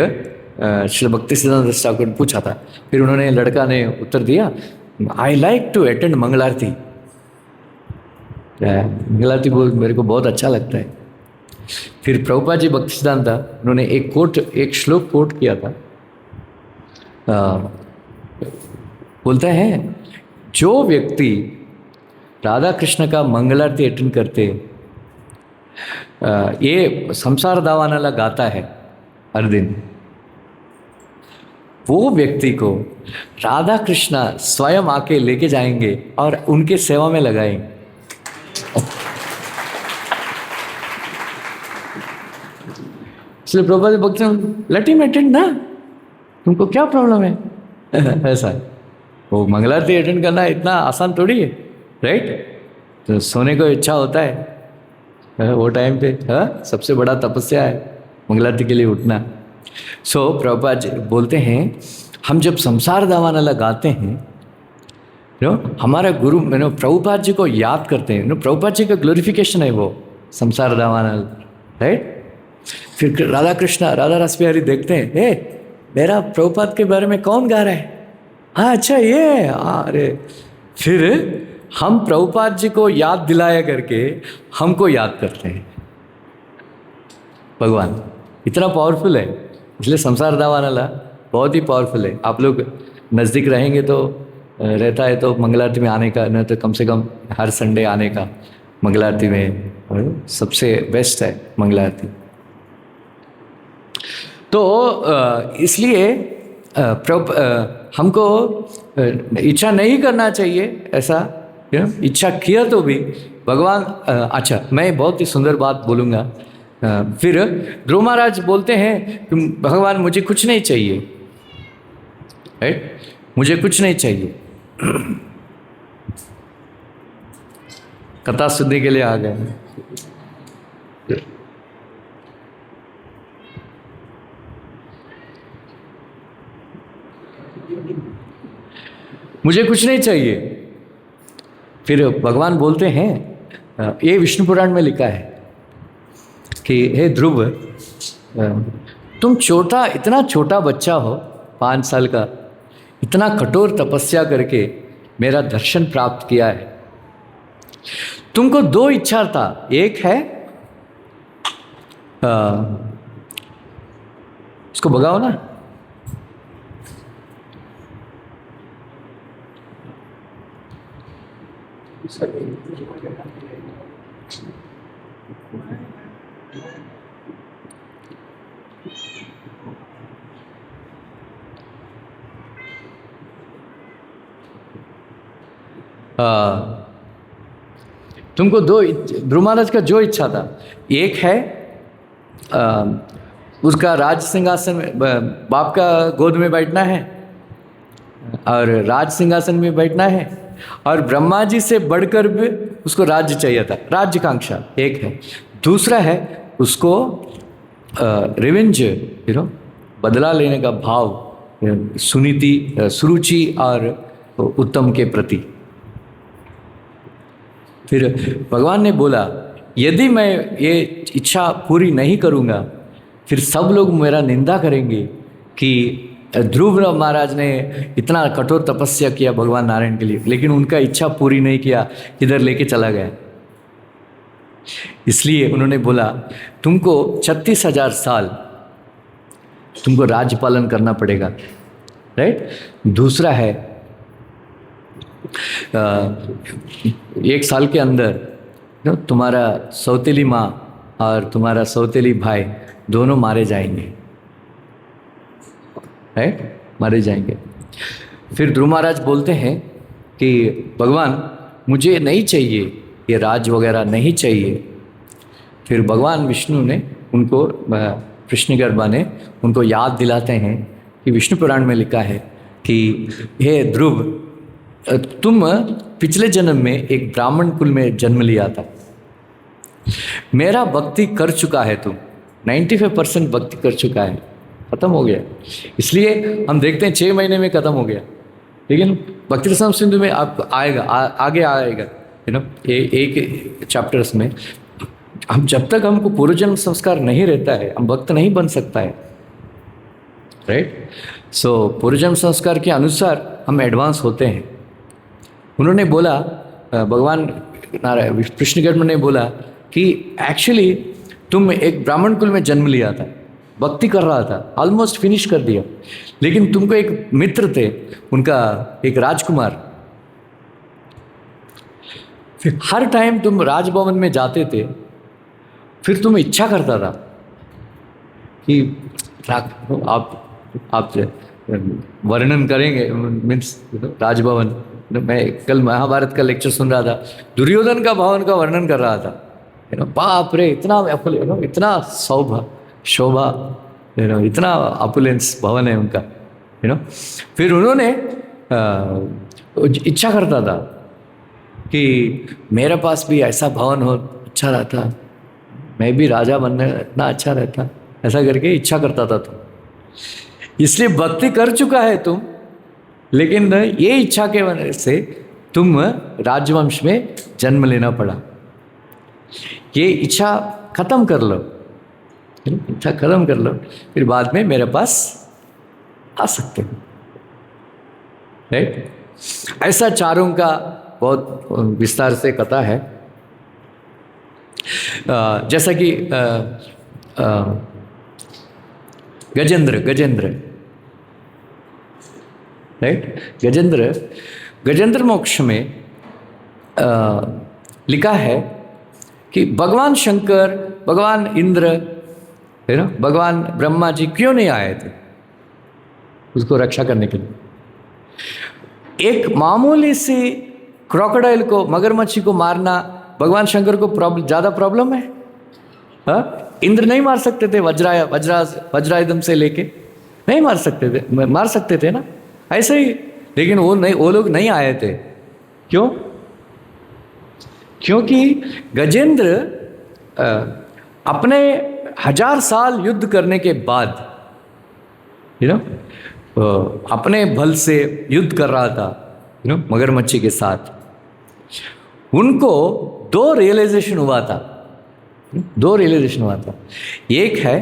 श्री भक्ति सिद्धांत ठाकुर ने पूछा था, फिर उन्होंने, लड़का ने उत्तर दिया आई लाइक टू अटेंड मंगलारती, मंगलारती बोल मेरे को बहुत अच्छा लगता है। फिर प्रभुपाद जी भक्ति सिद्धांत उन्होंने एक श्लोक कोट किया था, बोलता है जो व्यक्ति राधा कृष्ण का मंगलारती अटेंड करते, ये संसार दावानाला गाता है हर दिन, वो व्यक्ति को राधा कृष्ण स्वयं आके लेके जाएंगे और उनके सेवा में लगाएंगे। इसलिए प्रभुपाद भक्त लेट हिम अटेंड ना, तुमको क्या प्रॉब्लम है ऐसा है। वो मंगलारती अटेंड करना इतना आसान थोड़ी है, राइट। तो सोने को इच्छा होता है वो टाइम पे, हाँ, सबसे बड़ा तपस्या है मंगलारती के लिए उठना। सो प्रभुपाद जी बोलते हैं हम जब संसार दावानाला गाते हैं, हमारा गुरु प्रभुपाद जी को याद करते हैं, प्रभुपाद जी का ग्लोरिफिकेशन है वो संसार दावानाला, राइट। फिर राधा कृष्णा राधा रस बिहारी देखते हैं, मेरा प्रभुपाद के बारे में कौन गा रहा है, हाँ अच्छा ये, अरे फिर हम प्रभुपाद जी को याद दिलाया करके हमको याद करते हैं। भगवान इतना पावरफुल है, इसलिए संसार दावानाला बहुत ही पावरफुल है। आप लोग नज़दीक रहेंगे तो रहता है तो मंगलारती में आने का, न तो कम से कम हर संडे आने का मंगलारती में, सबसे बेस्ट है मंगलारती। तो इसलिए हमको इच्छा नहीं करना चाहिए ऐसा, इच्छा किया तो भी भगवान। अच्छा, मैं बहुत ही सुंदर बात बोलूँगा। फिर ध्रुव महाराज बोलते हैं कि भगवान मुझे कुछ नहीं चाहिए, राइट, मुझे कुछ नहीं चाहिए। कथा सुनने के लिए आ गए। मुझे कुछ नहीं चाहिए। फिर भगवान बोलते हैं, ये विष्णु पुराण में लिखा है कि हे ध्रुव, तुम छोटा, इतना छोटा बच्चा हो, 5 साल का, इतना कठोर तपस्या करके मेरा दर्शन प्राप्त किया है। तुमको 2 इच्छा था, एक है इसको भगाओ ना, तुमको ध्रुव महाराज का जो इच्छा था, एक है उसका राज सिंहासन में, बाप का गोद में बैठना है और राज सिंहासन में बैठना है, और ब्रह्मा जी से बढ़कर भी उसको राज्य चाहिए था, राज्यकांक्षा एक है। दूसरा है उसको रिवेंज, बदला लेने का भाव, सुनीति, सुरुचि और उत्तम के प्रति। फिर भगवान ने बोला, यदि मैं ये इच्छा पूरी नहीं करूँगा फिर सब लोग मेरा निंदा करेंगे कि ध्रुव महाराज ने इतना कठोर तपस्या किया भगवान नारायण के लिए, लेकिन उनका इच्छा पूरी नहीं किया, इधर लेके चला गया। इसलिए उन्होंने बोला, तुमको 36,000 साल तुमको राज्य पालन करना पड़ेगा, राइट। दूसरा है 1 साल के अंदर तुम्हारा सौतेली माँ और तुम्हारा सौतेली भाई दोनों मारे जाएंगे, राइट, मारे जाएंगे। फिर ध्रुव महाराज बोलते हैं कि भगवान मुझे नहीं चाहिए, ये राज वगैरह नहीं चाहिए। फिर भगवान विष्णु ने उनको, कृष्णगर्भा ने उनको याद दिलाते हैं कि विष्णु पुराण में लिखा है कि हे ध्रुव, तुम पिछले जन्म में एक ब्राह्मण कुल में जन्म लिया था, मेरा भक्ति कर चुका है, तुम 95% भक्ति कर चुका है, खत्म हो गया। इसलिए हम देखते हैं 6 महीने में खत्म हो गया, लेकिन भक्ति रसम सिंधु में आप आएगा, आगे आएगा, एक चैप्टर्स में। हम जब तक हमको पूर्वजन्म संस्कार नहीं रहता है, हम भक्त नहीं बन सकता है, राइट। सो पूर्वजन्म संस्कार के अनुसार हम एडवांस होते हैं। उन्होंने बोला, भगवान नारायण कृष्णगर्भ ने बोला कि एक्चुअली तुम एक ब्राह्मण कुल में जन्म लिया था, भक्ति कर रहा था, ऑलमोस्ट फिनिश कर दिया, लेकिन तुमको एक मित्र थे, उनका एक राजकुमार, फिर हर टाइम तुम राजभवन में जाते थे, फिर तुम इच्छा करता था कि आप वर्णन करेंगे, मीन्स राजभवन। मैं कल महाभारत का लेक्चर सुन रहा था, दुर्योधन का भवन का वर्णन कर रहा था, बाप रे, इतना इतना शोभा, इतना अपुलेंस भवन है उनका, फिर उन्होंने इच्छा करता था कि मेरे पास भी ऐसा भवन हो, अच्छा रहता, मैं भी राजा बनने इतना अच्छा रहता, ऐसा करके इच्छा करता था तुम। इसलिए भक्ति कर चुका है तुम, लेकिन ये इच्छा के वजह से तुम राजवंश में जन्म लेना पड़ा। ये इच्छा खत्म कर लो, इच्छा खत्म कर लो, फिर बाद में मेरे पास आ सकते हो, राइट। ऐसा चारों का बहुत विस्तार से कथा है। जैसा कि गजेंद्र, राइट, गजेंद्र मोक्ष में लिखा है कि भगवान शंकर, भगवान इंद्र, है ना, भगवान ब्रह्मा जी क्यों नहीं आए थे उसको रक्षा करने के लिए। एक मामूली सी क्रोकोडाइल को, मगरमच्छी को मारना भगवान शंकर को ज़्यादा प्रॉब्लम है? इंद्र नहीं मार सकते थे वज्रायुधम से लेके? नहीं मार सकते थे ना, ऐसे ही। लेकिन वो लोग नहीं आए थे। क्यों? क्योंकि गजेंद्र अपने 1000 साल युद्ध करने के बाद, अपने बल से युद्ध कर रहा था, मगरमच्छी के साथ, उनको दो रियलाइजेशन हुआ था। एक है,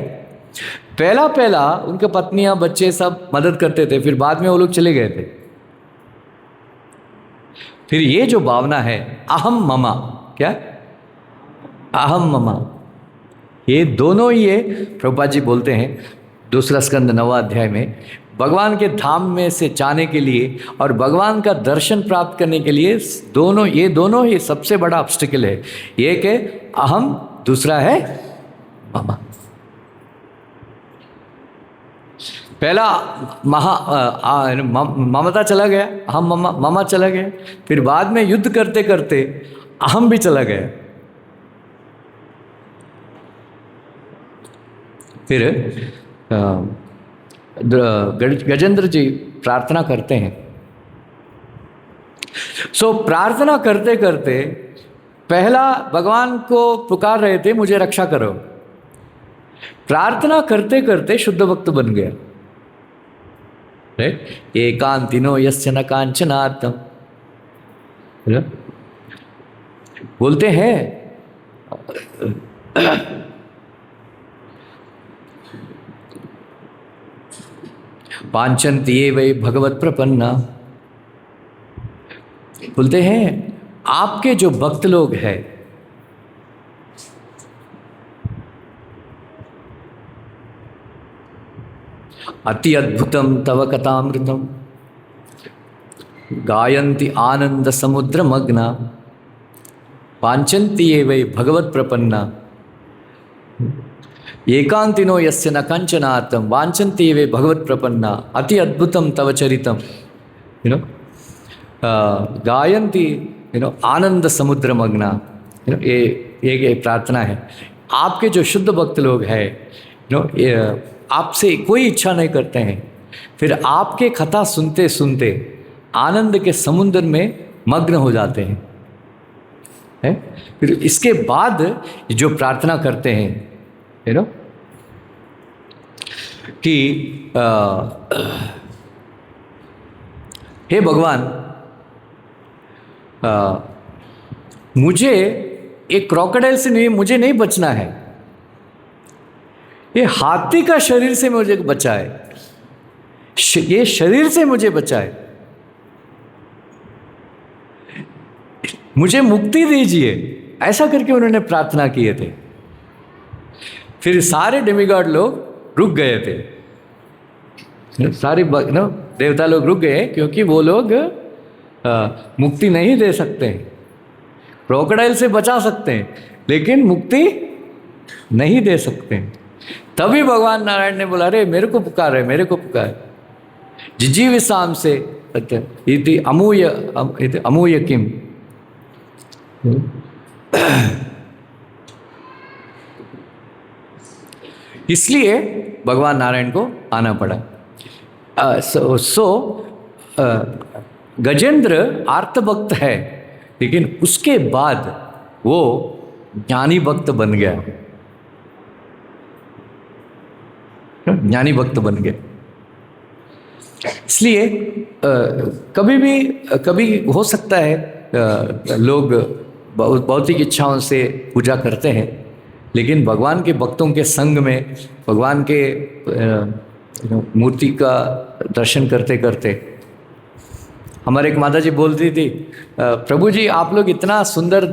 पहला उनके पत्नियां बच्चे सब मदद करते थे, फिर बाद में वो लोग चले गए थे। फिर ये जो भावना है अहम ममा, क्या अहम ममा, ये दोनों ये प्रभुपाद जी बोलते हैं दूसरा स्कंद 9वां अध्याय में, भगवान के धाम में से जाने के लिए और भगवान का दर्शन प्राप्त करने के लिए दोनों ही सबसे बड़ा ऑब्स्टिकल है। एक है अहम, दूसरा है ममा। पहला ममता चला गया, अहम ममा चला गया, फिर बाद में युद्ध करते करते अहम भी चला गया। फिर गजेंद्र जी प्रार्थना करते हैं। प्रार्थना करते करते पहला भगवान को पुकार रहे थे, मुझे रक्षा करो। प्रार्थना करते करते शुद्ध भक्त बन गया। एकांतिनो यस्य न कांचनार्थम, बोलते हैं पांचन्ति ये वै भगवत प्रपन्ना, बोलते हैं आपके जो भक्त लोग हैं, अति अद्भुतम तव कथामृतम गायन्ति आनंद समुद्र मग्ना, पांचन्ति ये वै भगवत प्रपन्ना, एकांतिनो यस्य न कंचनार्थम वांछन्ति ये वै भगवत प्रपन्ना, अति अद्भुतम तव चरितम, गायन्ति आनंद समुद्र मग्ना। ये प्रार्थना है। आपके जो शुद्ध भक्त लोग हैं, आपसे कोई इच्छा नहीं करते हैं, फिर आपके कथा सुनते सुनते आनंद के समुद्र में मग्न हो जाते हैं, है? फिर इसके बाद जो प्रार्थना करते हैं कि हे भगवान, मुझे एक क्रोकोडाइल से मुझे नहीं बचना है, ये हाथी का शरीर से मुझे बचाए, ये शरीर से मुझे बचाए, मुझे मुक्ति दीजिए। ऐसा करके उन्होंने प्रार्थना किए थे। फिर सारे डेमिगॉड लोग रुक गए थे, सारे देवता लोग रुक गए, क्योंकि वो लोग मुक्ति नहीं दे सकते। क्रोकोडाइल से बचा सकते हैं लेकिन मुक्ति नहीं दे सकते। तभी भगवान नारायण ने बोला, अरे मेरे को पुकार है, मेरे को पुकार, जिजीविषाम से इति अमूय किम। इसलिए भगवान नारायण को आना पड़ा। गजेंद्र आर्त भक्त है, लेकिन उसके बाद वो ज्ञानी भक्त बन गया, ज्ञानी भक्त बन गया। इसलिए कभी हो सकता है लोग भौतिक इच्छाओं से पूजा करते हैं, लेकिन भगवान के भक्तों के संग में, भगवान के मूर्ति का दर्शन करते करते, हमारे एक माता जी बोलती थी, प्रभु जी आप लोग इतना सुंदर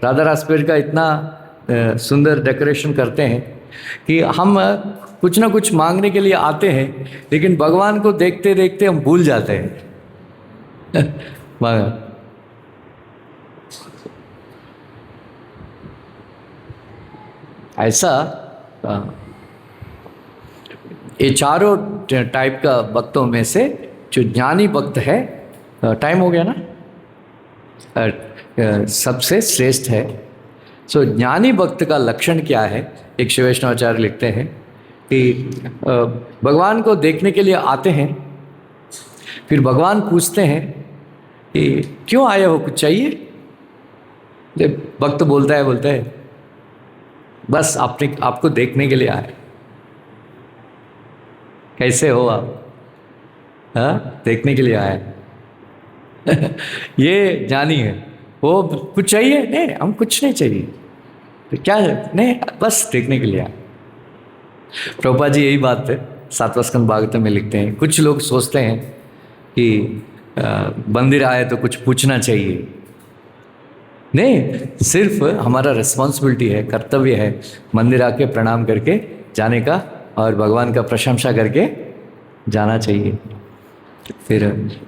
राधा रासपेट का इतना सुंदर डेकोरेशन करते हैं कि हम कुछ ना कुछ मांगने के लिए आते हैं, लेकिन भगवान को देखते देखते हम भूल जाते हैं। ऐसा ये चारों टाइप का भक्तों में से जो ज्ञानी भक्त है, टाइम हो गया ना, सबसे श्रेष्ठ है। सो ज्ञानी भक्त का लक्षण क्या है? एक शिव वैष्णवाचार्य लिखते हैं कि भगवान को देखने के लिए आते हैं, फिर भगवान पूछते हैं कि क्यों आए हो, कुछ चाहिए? भक्त बोलता है बस आपको देखने के लिए आए। कैसे हो आप? हाँ, देखने के लिए आए। ये ज्ञानी है। वो कुछ चाहिए नहीं, हम कुछ नहीं चाहिए, तो क्या है नहीं, बस देखने के लिए आए। प्रभुपाद जी यही बात है सातवां स्कंद भागवतम में लिखते हैं। कुछ लोग सोचते हैं कि मंदिर आए तो कुछ पूछना चाहिए। नहीं, सिर्फ हमारा रिस्पॉन्सिबिलिटी है, कर्तव्य है मंदिर आके प्रणाम करके जाने का और भगवान का प्रशंसा करके जाना चाहिए। फिर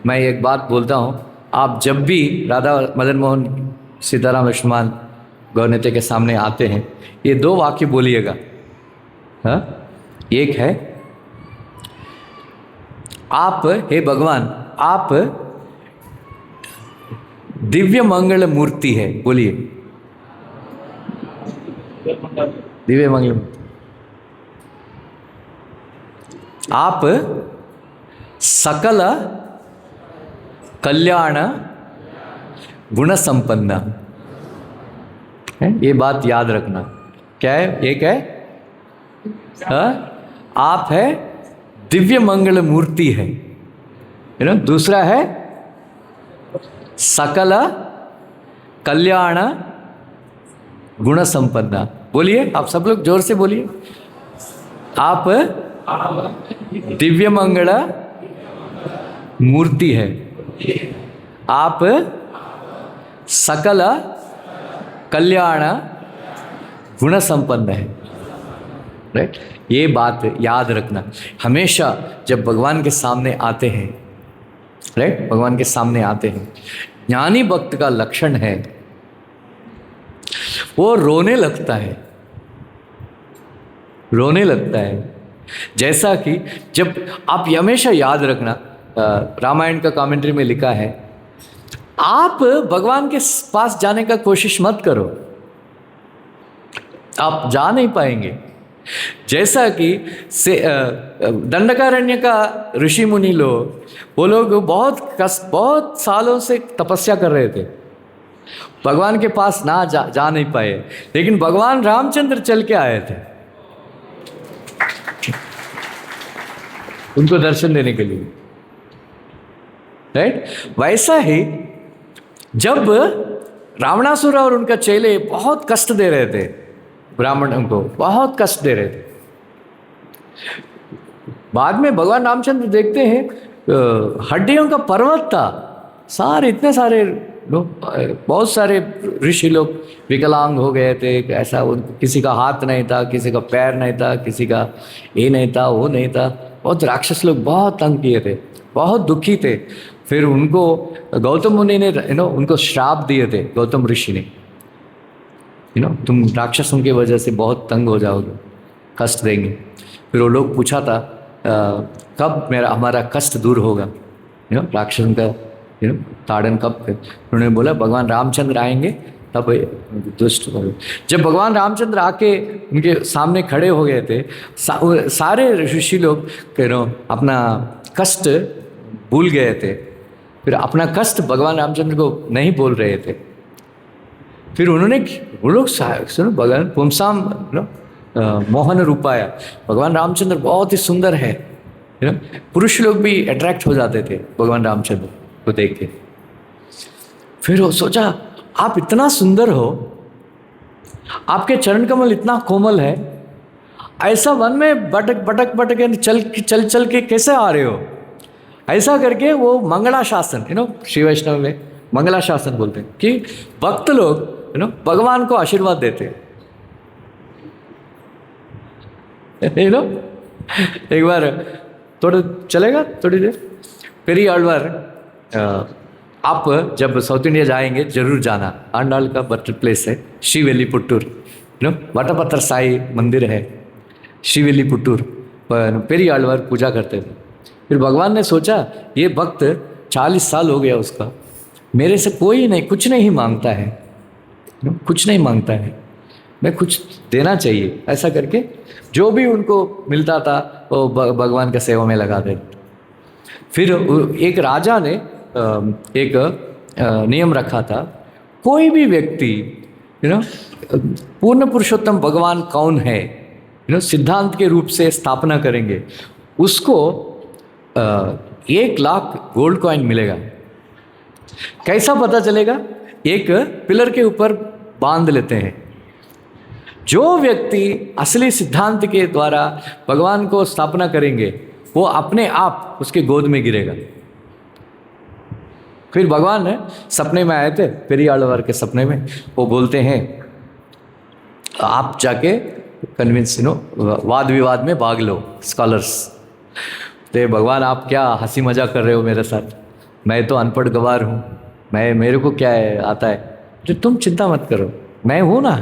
मैं एक बात बोलता हूँ, आप जब भी राधा मदन मोहन सीताराम लक्ष्मण गौरनीति के सामने आते हैं, ये 2 वाक्य बोलिएगा। हाँ, एक है आप हे भगवान आप दिव्य मंगल मूर्ति है, बोलिए दिव्य मंगल। आप सकल कल्याण गुण संपन्न है। ये बात याद रखना। क्या है? एक है आप है दिव्य मंगल मूर्ति है, दूसरा है सकल कल्याण गुण संपन्न। बोलिए आप सब लोग जोर से बोलिए। आप दिव्य मंगल मूर्ति है, आप सकल कल्याण गुण संपन्न है। राइट, ये बात याद रखना हमेशा जब भगवान के सामने आते हैं। राइट, भगवान के सामने आते हैं, ज्ञानी भक्त का लक्षण है वो रोने लगता है, रोने लगता है। जैसा कि जब आप हमेशा याद रखना, रामायण का कमेंट्री में लिखा है, आप भगवान के पास जाने का कोशिश मत करो, आप जा नहीं पाएंगे। जैसा कि दंडकारण्य का ऋषि मुनि लोग, वो लोग बहुत सालों से तपस्या कर रहे थे, भगवान के पास ना जा नहीं पाए, लेकिन भगवान रामचंद्र चल के आए थे उनको दर्शन देने के लिए। राइट, वैसा ही जब रावणासुर और उनका चेले बहुत कष्ट दे रहे थे, ब्राह्मणों को बहुत कष्ट दे रहे थे, बाद में भगवान रामचंद्र देखते हैं हड्डियों का पर्वत था, सारे इतने सारे लोग, बहुत सारे ऋषि लोग विकलांग हो गए थे। ऐसा किसी का हाथ नहीं था, किसी का पैर नहीं था, किसी का ये नहीं था, वो नहीं था। बहुत राक्षस लोग बहुत तंग किए थे, बहुत दुखी थे। फिर उनको गौतम मुनि ने उनको श्राप दिए थे, गौतम ऋषि ने, तुम राक्षसों की वजह से बहुत तंग हो जाओगे, कष्ट देंगे। फिर वो लोग पूछा था कब हमारा कष्ट दूर होगा, राक्षसों का ताड़न कब। उन्होंने बोला भगवान रामचंद्र आएंगे तब दुष्ट हो। जब भगवान रामचंद्र आके उनके सामने खड़े हो गए थे, सारे ऋषि लोग अपना कष्ट भूल गए थे। फिर अपना कष्ट भगवान रामचंद्र को नहीं बोल रहे थे। फिर वो लोग सुनो, भगवान पुंसाम मोहन रूपाया, भगवान रामचंद्र बहुत ही सुंदर है, पुरुष लोग भी अट्रैक्ट हो जाते थे भगवान रामचंद्र को देख के। फिर वो सोचा आप इतना सुंदर हो, आपके चरण कमल इतना कोमल है, ऐसा वन में भटक चल के कैसे आ रहे हो। ऐसा करके वो मंगलाशासन, श्री वैष्णव में मंगलाशासन बोलते हैं कि भक्त लोग भगवान को आशीर्वाद देते हैं। एक बार थोड़ा चलेगा थोड़ी देर। पेरी आழ்वार, आप जब साउथ इंडिया जाएंगे जरूर जाना, आंडाल का बर्थ प्लेस है श्रीविल्लीपुट्टूर, वटपत्र साई मंदिर है श्रीविल्लीपुट्टूर। पेरी आழ்वार पूजा करते थे। फिर भगवान ने सोचा ये भक्त 40 साल हो गया उसका, मेरे से कोई नहीं, कुछ नहीं मांगता है, कुछ नहीं मांगता है, मैं कुछ देना चाहिए। ऐसा करके जो भी उनको मिलता था वो भगवान के सेवा में लगा देते। फिर एक राजा ने एक नियम रखा था, कोई भी व्यक्ति पूर्ण पुरुषोत्तम भगवान कौन है सिद्धांत के रूप से स्थापना करेंगे, उसको 1 लाख गोल्ड कॉइन मिलेगा। कैसा पता चलेगा? एक पिलर के ऊपर बांध लेते हैं। जो व्यक्ति असली सिद्धांत के द्वारा भगवान को स्थापना करेंगे वो अपने आप उसके गोद में गिरेगा। फिर भगवान ने सपने में आए थे, पेरियाळवर के सपने में। वो बोलते हैं आप जाके कन्विंस वाद विवाद में भाग लो स्कॉलर्स। तो भगवान आप क्या हंसी मजाक कर रहे हो मेरे साथ, मैं तो अनपढ़ गवार हूँ, मेरे को क्या है आता है। तो तुम चिंता मत करो, मैं हूँ ना,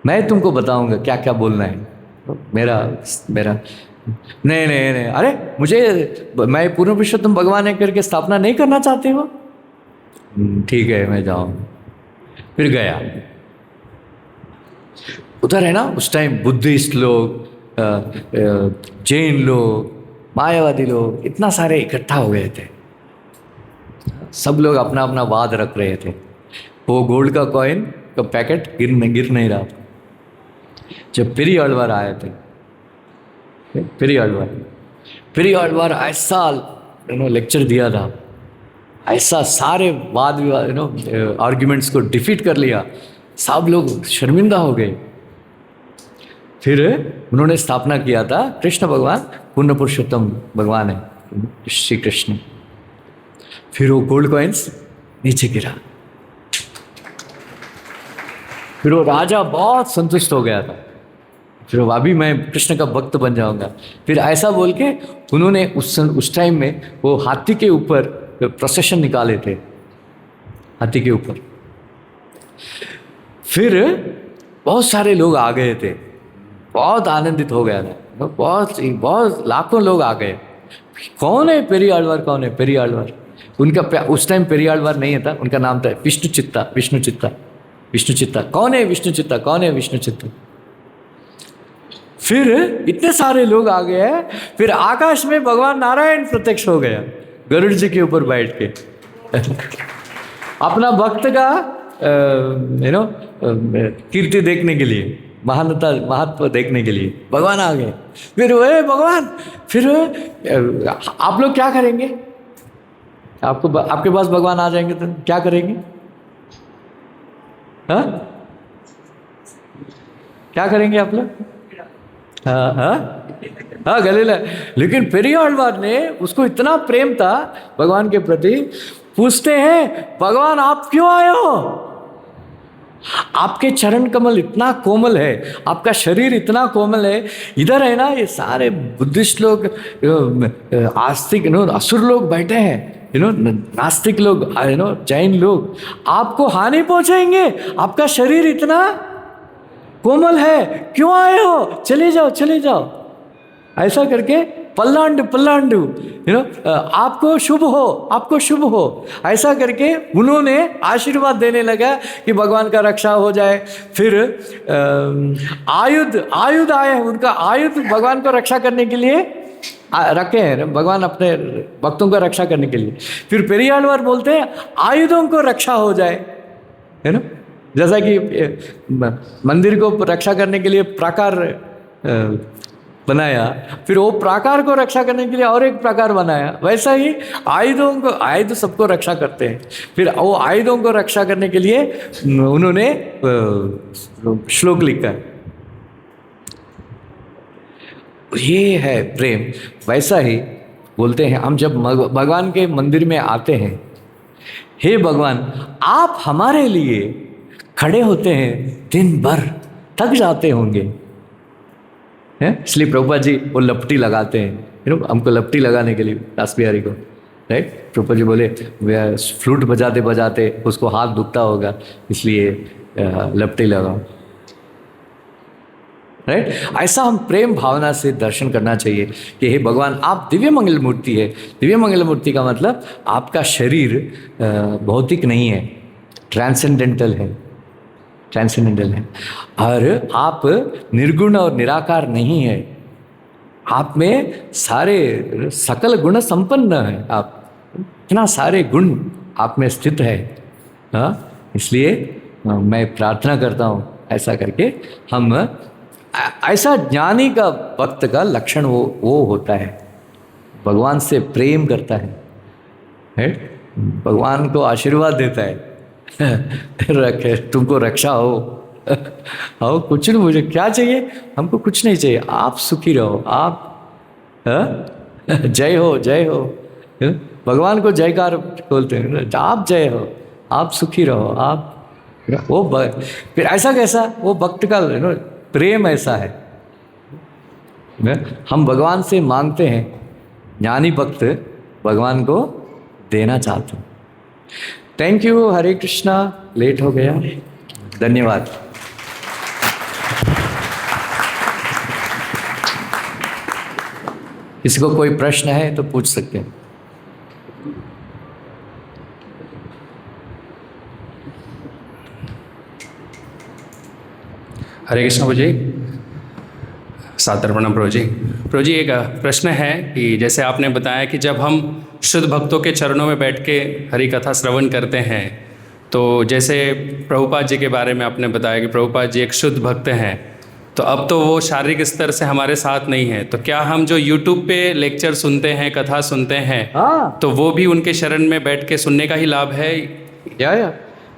मैं तुमको बताऊंगा क्या क्या बोलना है। मेरा नहीं नहीं नहीं, अरे मैं पूर्ण पुरुषोत्तम भगवान है करके स्थापना नहीं करना चाहते हो? ठीक है मैं जाऊँ। फिर गया। उधर है ना उस टाइम बुद्धिस्ट लोग, जैन लोग, मायावादी लोग इतना सारे इकट्ठा हो गए थे। सब लोग अपना अपना वाद रख रहे थे। वो गोल्ड का कॉइन का पैकेट गिर नहीं रहा। जब पेरियाळवर आए थे, पेरियाळवर ऐसा लेक्चर दिया था, ऐसा सारे वाद विवाद आर्ग्यूमेंट्स को डिफीट कर लिया, सब लोग शर्मिंदा हो गए। फिर उन्होंने स्थापना किया था कृष्ण भगवान पूर्ण पुरुषोत्तम भगवान है, श्री कृष्ण। फिर वो गोल्ड कॉइन्स नीचे गिरा। फिर वो राजा बहुत संतुष्ट हो गया था। फिर अभी मैं कृष्ण का भक्त बन जाऊंगा। फिर ऐसा बोल के उन्होंने उस टाइम में वो हाथी के ऊपर प्रोसेशन निकाले थे, हाथी के ऊपर। फिर बहुत सारे लोग आ गए थे, बहुत आनंदित हो गया था, बहुत लाखों लोग आ गए। कौन है पेरियाळवर, कौन है पेरियाळवर? उनका उस टाइम पेरियाळवर नहीं था, उनका नाम था विष्णुचित्ता। कौन है विष्णुचित्ता, कौन है विष्णुचित्ता? फिर इतने सारे लोग आ गए। फिर आकाश में भगवान नारायण प्रत्यक्ष हो गया गरुड़ जी के ऊपर बैठ के अपना भक्त का कीर्ति देखने के लिए, महानता महत्व देखने के लिए भगवान आ गए। फिर वे भगवान, फिर आप लोग क्या करेंगे? आपके पास भगवान आ जाएंगे तो क्या करेंगे? हाँ, क्या करेंगे आप लोग? हाँ गले लग। लेकिन पेरियाळवर ने, उसको इतना प्रेम था भगवान के प्रति, पूछते हैं भगवान आप क्यों आए हो? आपके चरण कमल इतना कोमल है, आपका शरीर इतना कोमल है। इधर है ना ये सारे बुद्धिस्ट लोग, आस्तिक असुर लोग बैठे हैं, नास्तिक लोग, जैन लोग, आपको हानि पहुंचाएंगे। आपका शरीर इतना कोमल है, क्यों आए हो? चले जाओ चले जाओ। ऐसा करके पल्लांडु आपको शुभ हो, आपको शुभ हो, ऐसा करके उन्होंने आशीर्वाद देने लगा कि भगवान का रक्षा हो जाए। फिर आयुध आए, उनका आयुध भगवान को रक्षा करने के लिए रखे हैं, भगवान अपने भक्तों का रक्षा करने के लिए। फिर पेरियाळवर बोलते हैं आयुधों को रक्षा हो जाए, है ना। जैसा कि मंदिर को रक्षा करने के लिए प्राकार बनाया, फिर वो प्राकार को रक्षा करने के लिए और एक प्राकार बनाया, वैसा ही आयुध सबको रक्षा करते हैं। फिर वो आयुधों को रक्षा करने के लिए उन्होंने श्लोक लिखा है। ये है प्रेम। वैसा ही बोलते हैं हम जब भगवान के मंदिर में आते हैं, हे भगवान आप हमारे लिए खड़े होते हैं, दिन भर थक जाते होंगे, हैं? इसलिए प्रभुपाद जी वो लपटी लगाते हैं, हमको लपटी लगाने के लिए, दास बिहारी को, राइट। प्रभुपाद जी बोले फ्लूट बजाते बजाते उसको हाथ दुखता होगा, इसलिए लपटी लगाओ, राइट। ऐसा हम प्रेम भावना से दर्शन करना चाहिए कि हे भगवान आप दिव्य मंगल मूर्ति है। दिव्य मंगल मूर्ति का मतलब आपका शरीर भौतिक नहीं है, ट्रांसेंडेंटल है, ट्रांसेंडेंटल है। और आप निर्गुण और निराकार नहीं है, आप में सारे सकल गुण संपन्न है, आप इतना सारे गुण आप में स्थित है। हाँ, इसलिए मैं प्रार्थना करता हूँ ऐसा करके हम, ऐसा ज्ञानी का भक्त का लक्षण वो होता है, भगवान से प्रेम करता है। भगवान को आशीर्वाद देता है रखे तुमको रक्षा हो कुछ नहीं, मुझे क्या चाहिए, हमको कुछ नहीं चाहिए, आप सुखी रहो, आप जय हो जय हो। भगवान को जयकार बोलते हैं, आप जय हो, आप सुखी रहो, आप वो फिर ऐसा कैसा, वो भक्त का प्रेम ऐसा है। हम भगवान से मांगते हैं, ज्ञानी भक्त भगवान को देना चाहते हैं। Thank you, Hare Krishna, late हो गया, धन्यवाद। किसी को कोई प्रश्न है तो पूछ सकते हैं। हरे कृष्ण प्रभु जी, सादर प्रणाम प्रभु जी। प्रभु जी, एक प्रश्न है कि जैसे आपने बताया कि जब हम शुद्ध भक्तों के चरणों में बैठ के हरि कथा श्रवण करते हैं, तो जैसे प्रभुपाद जी के बारे में आपने बताया कि प्रभुपाद जी एक शुद्ध भक्त हैं, तो अब तो वो शारीरिक स्तर से हमारे साथ नहीं है, तो क्या हम जो YouTube पे लेक्चर सुनते हैं, कथा सुनते हैं, तो वो भी उनके शरण में बैठ के सुनने का ही लाभ है? या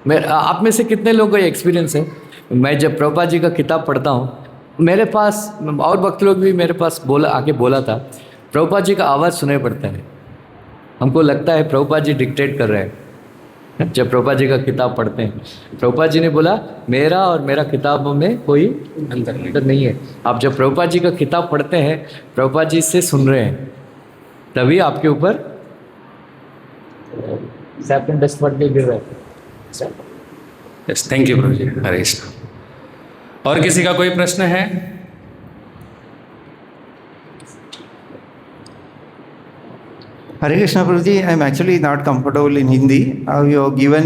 मैं, आप में से कितने लोगों को एक्सपीरियंस है, मैं जब प्रभुपाद जी का किताब पढ़ता हूँ, मेरे पास और भक्त लोग भी मेरे पास आके बोला था, प्रभुपाद जी का आवाज़ सुनाई पड़ता है, हमको लगता है प्रभुपाद जी डिक्टेट कर रहे हैं जब प्रभुपाद जी का किताब पढ़ते हैं। प्रभुपाद जी ने बोला, मेरा और मेरा किताबों में कोई अंतर नहीं है। आप जब प्रभुपाद जी का किताब पढ़ते हैं, प्रभुपाद जी से सुन रहे हैं, तभी आपके ऊपर सैफरन डस्ट पड़ के गिर रहा है। Yes, thank you Prabhu ji, Hare Krishna. और किसी का कोई प्रश्न है? Hare Krishna Prabhu ji, I am actually not comfortable in Hindi. You given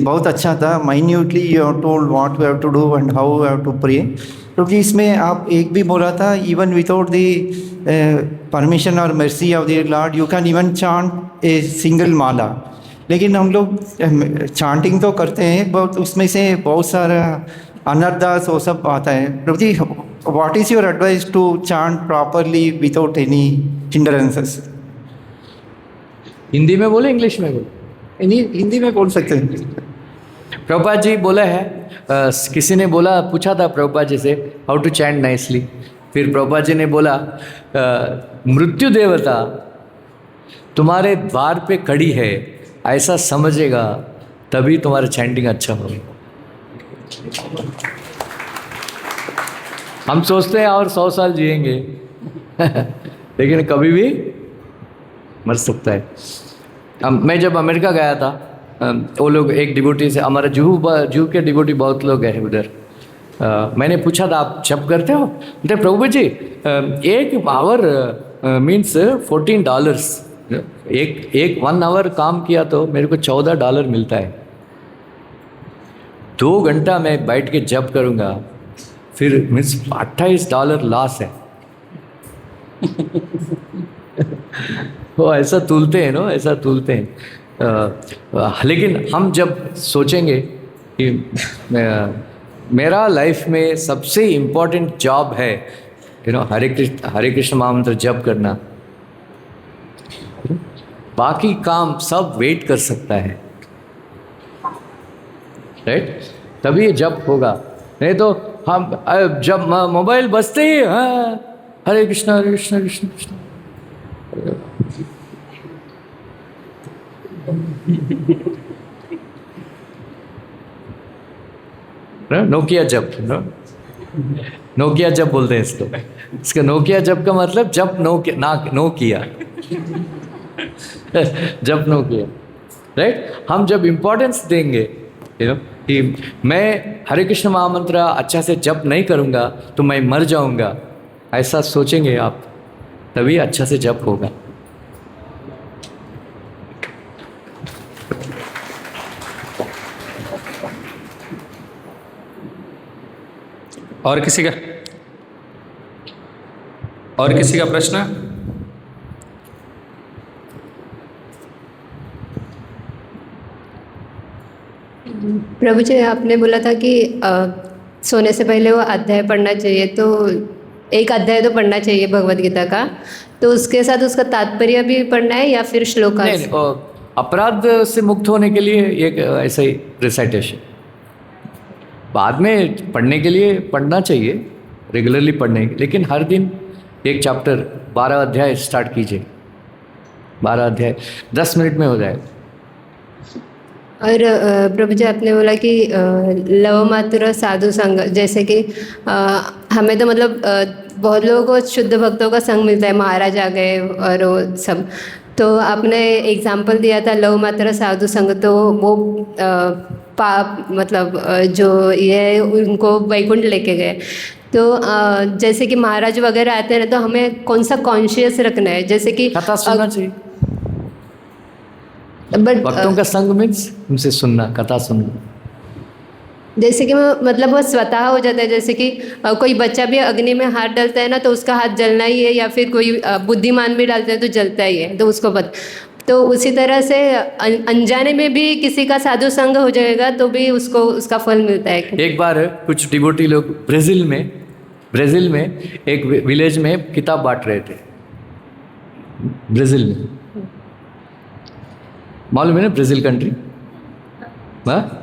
बहुत अच्छा था, minutely you have told what we have to do and how we have to pray. Prabhu ji, इसमें आप एक भी बोला था, इवन विदाउट द परमिशन और mercy of the Lord you can even chant a single माला। लेकिन हम लोग चांटिंग तो करते हैं, बहुत उसमें से बहुत सारा अनर्दास वो सब आता है। Prabhu ji, what is your advice to chant properly without any hindrances? Hindi में बोले, इंग्लिश में बोले? हिंदी में बोल सकते हैं। प्रभुपाद जी बोला है, किसी ने बोला, पूछा था प्रभुपाद जी से हाउ टू चैंट नाइसली, फिर प्रभुपाद जी ने बोला, मृत्यु देवता तुम्हारे द्वार पे खड़ी है, ऐसा समझेगा तभी तुम्हारा चैंटिंग अच्छा होगा। हम सोचते हैं और 100 साल जिएंगे लेकिन कभी भी मर सकता है। मैं जब अमेरिका गया था, वो लोग एक डिवोटी से, हमारा जूहू के डिवोटी बहुत लोग हैं उधर, मैंने पूछा था आप जप करते हो? बोलते प्रभु जी, एक आवर मीन्स $14, एक 1 आवर काम किया तो मेरे को $14 मिलता है। 2 घंटा मैं बैठ के जप करूँगा, फिर मीन्स $28 लॉस है वो ऐसा तूलते हैं ना, ऐसा तूलते हैं। लेकिन हम जब सोचेंगे कि मेरा लाइफ में सबसे इम्पोर्टेंट जॉब है हरे कृष्ण महामंत्र जप करना, बाकी काम सब वेट कर सकता है, राइट? तभी ये जप होगा। नहीं तो हम जब मोबाइल बजते ही हरे कृष्ण कृष्ण कृष्ण नोकिया जप, नोकिया जप बोलते हैं इसको। इसका नोकिया जप का मतलब जब नो किया जब नो किया, राइट? हम जब इम्पोर्टेंस देंगे कि मैं हरे कृष्ण महामंत्र अच्छा से जप नहीं करूँगा तो मैं मर जाऊँगा, ऐसा सोचेंगे आप, तभी अच्छा से जप होगा। और किसी का प्रश्न? प्रभु जी, आपने बोला था कि सोने से पहले वो अध्याय पढ़ना चाहिए, तो एक अध्याय तो पढ़ना चाहिए भगवद गीता का, तो उसके साथ उसका तात्पर्य भी पढ़ना है या फिर श्लोक? अपराध से मुक्त होने के लिए एक ऐसा ही रिसाइटेशन, बाद में पढ़ने के लिए पढ़ना चाहिए, रेगुलरली पढ़ने, लेकिन हर दिन एक चैप्टर 12 अध्याय स्टार्ट कीजिए। 12 अध्याय 10 मिनट में हो जाएगा। और प्रभु जी आपने बोला कि लव मात्र साधु संग, जैसे कि हमें तो मतलब बहुत लोगों को शुद्ध भक्तों का संग मिलता है, महाराज आ गए और वो सब, तो आपने एग्जाम्पल दिया था लव मात्र साधु संग, तो वो पाप मतलब जो ये उनको वैकुंठ लेके गए, तो जैसे कि महाराज वगैरह आते हैं तो हमें कौन सा कॉन्शियस रखना है, जैसे कि कथा सुनना चाहिए। बट भक्तों का संग मीन्स उनसे सुनना, कथा सुनना। जैसे कि मतलब वो स्वतः हो जाता है, जैसे कि कोई बच्चा भी अग्नि में हाथ डालता है ना तो उसका हाथ जलना ही है, या फिर कोई बुद्धिमान भी डालता है तो जलता ही है, तो उसको तो उसी तरह से अनजाने में भी किसी का साधु संग हो जाएगा तो भी उसको उसका फल मिलता है। एक बार कुछ डिवोटी लोग ब्राज़ील में एक विलेज में किताब बांट रहे थे, ब्राज़ील में, मालूम है ना ब्राज़ील कंट्री। हाँ,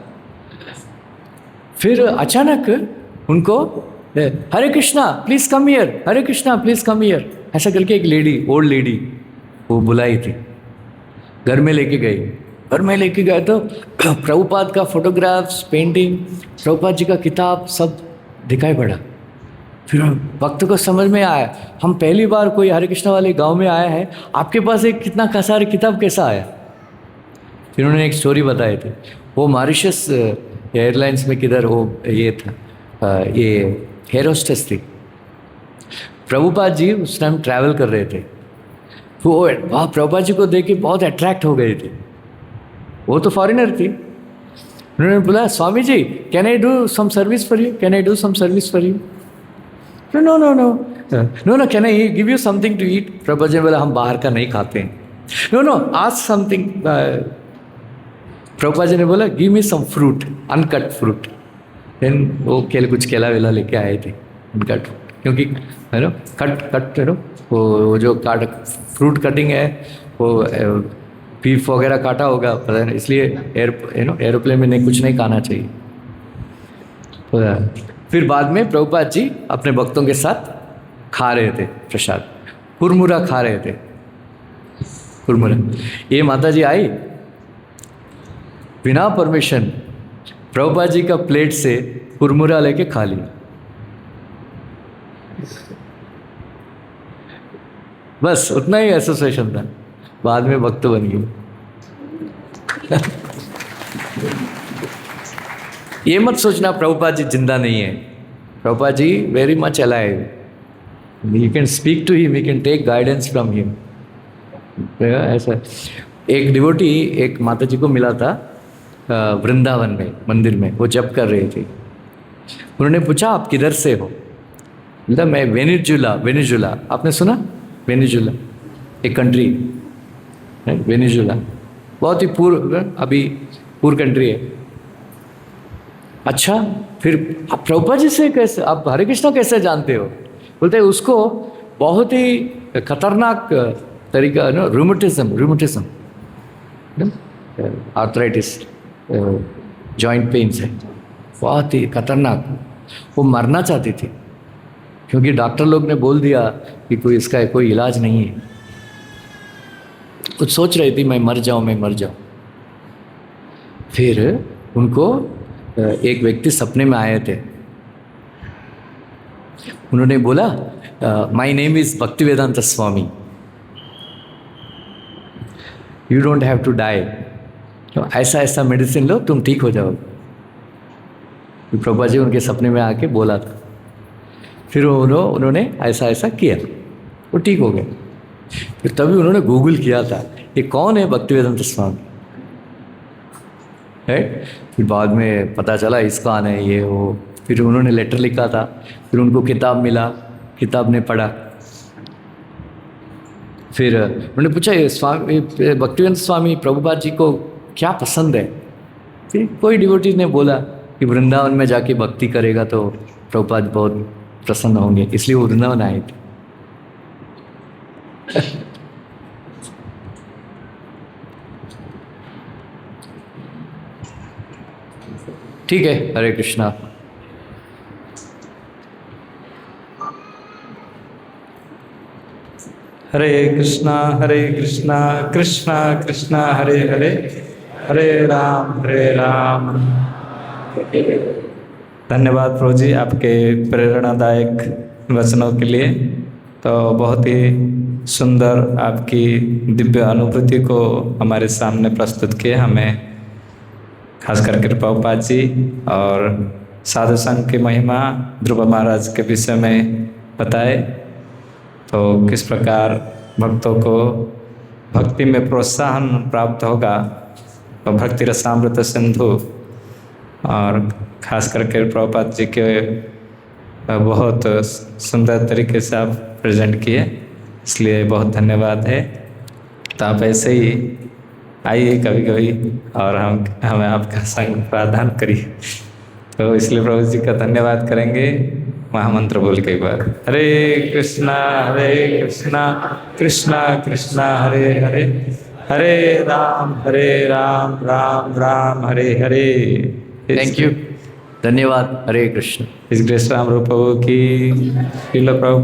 फिर अचानक उनको Hare Krishna please come here, Hare Krishna please come here, ऐसा करके एक लेडी, ओल्ड लेडी वो बुलाई थी, घर में लेके गई। घर में लेके गए तो प्रभुपाद का फोटोग्राफ्स, पेंटिंग, प्रभुपाद जी का किताब सब दिखाई पड़ा। फिर भक्त को समझ में आया, हम पहली बार कोई हरे कृष्णा वाले गांव में आया है, आपके पास एक कितना सारे किताब कैसा आया। फिर उन्होंने एक स्टोरी बताए थे, वो मॉरिशस एयरलाइंस में किधर वो ये था, ये एयर होस्टेस थी। प्रभुपाद जी उस टाइम ट्रैवल कर रहे थे, वो वहाँ प्रभुपाद जी को देख के बहुत अट्रैक्ट हो गए थे। वो तो फॉरेनर थी। उन्होंने बोला, Swami ji can I do some service for you, can I do some service for you. No no no no no no, can I give you something to eat. Prabhupada ji ने बोला, हम बाहर का नहीं खाते हैं। No no, ask something. Prabhupada ji ने बोला, give me some fruit, uncut fruit. Then वो कुछ केला वेला लेके आए थे, अनकट, क्योंकि है ना कट है ना, वो जो फ्रूट कटिंग है वो बीफ वगैरह काटा होगा पता नहीं, इसलिए एरोप्लेन में नहीं, कुछ नहीं खाना चाहिए। फिर बाद में प्रभुपाद जी अपने भक्तों के साथ खा रहे थे प्रसाद, कुरमुरा खा रहे थे, कुरमुरा। ये माता जी आई, बिना परमिशन प्रभुपाद जी का प्लेट से कुरमुरा लेके खा लिया। बस उतना ही एसोसिएशन था, बाद में भक्त बन गए। ये मत सोचना प्रभुपाद जी जिंदा नहीं है, Prabhupada ji very much alive, you can speak to him, you can take guidance from him. ऐसा एक डिवोटी एक माता जी को मिला था वृंदावन में, मंदिर में, वो जप कर रहे थे। उन्होंने पूछा, आप किधर से हो? बोला, मैं वेनेजुला, आपने सुना? वेनेजुला एक कंट्री है, वेनेजुला बहुत ही पूर कंट्री है। अच्छा, फिर आप प्रभुपाद जी से कैसे, आप हरे कृष्णा कैसे जानते हो? बोलते हैं उसको बहुत ही खतरनाक तरीका ना, रूमेटिज्म, आर्थराइटिस, जॉइंट पेन्स है, बहुत ही खतरनाक। वो मरना चाहती थी क्योंकि डॉक्टर लोग ने बोल दिया कि इसका कोई इलाज नहीं है। कुछ सोच रही थी, मैं मर जाऊं। फिर उनको एक व्यक्ति सपने में आए थे। उन्होंने बोला, my name is Bhaktivedanta Swami, you don't have to die, ऐसा मेडिसिन लो, तुम ठीक हो जाओ। प्रभुपाद जी उनके सपने में आके बोला था। फिर उन्होंने ऐसा किया, वो ठीक हो गए। फिर तभी उन्होंने गूगल किया था, ये कौन है भक्तिवेदांत स्वामी, है। फिर बाद में पता चला इसका है ये वो। फिर उन्होंने लेटर लिखा था, फिर उनको किताब मिला, किताब ने पढ़ा। फिर उन्होंने पूछा, ये स्वामी भक्तिवेदांत स्वामी प्रभुपाद जी को क्या पसंद है? फिर कोई डिवोटी ने बोला कि वृंदावन में जाके भक्ति करेगा तो प्रभुपाद बहुत प्रसन्न होंगे, इसलिए वो वृंदावन आए थे। ठीक है, हरे कृष्णा। हरे कृष्णा कृष्णा कृष्णा हरे हरे, हरे राम। धन्यवाद प्रभु जी आपके प्रेरणादायक वचनों के लिए। तो बहुत ही सुंदर आपकी दिव्य अनुभूति को हमारे सामने प्रस्तुत किए, हमें खास करके प्रभुपाद जी और साधु संघ की महिमा ध्रुव महाराज के विषय में बताए। तो किस प्रकार भक्तों को भक्ति में प्रोत्साहन प्राप्त होगा, तो भक्ति रसामृत सिंधु और खास करके प्रभुपाद जी के बहुत सुंदर तरीके से आप प्रेजेंट किए, इसलिए बहुत धन्यवाद है। तो आप ऐसे ही आइए कभी कभी और हमें आपका संग प्रावधान करिए। तो इसलिए प्रभु जी का धन्यवाद करेंगे महामंत्र बोल के एक बार। हरे कृष्णा कृष्णा कृष्णा हरे हरे, हरे राम राम राम हरे हरे। थैंक यू, धन्यवाद। हरे कृष्ण। इस ग्रेस राम रूप प्रभु की, श्रील प्रभु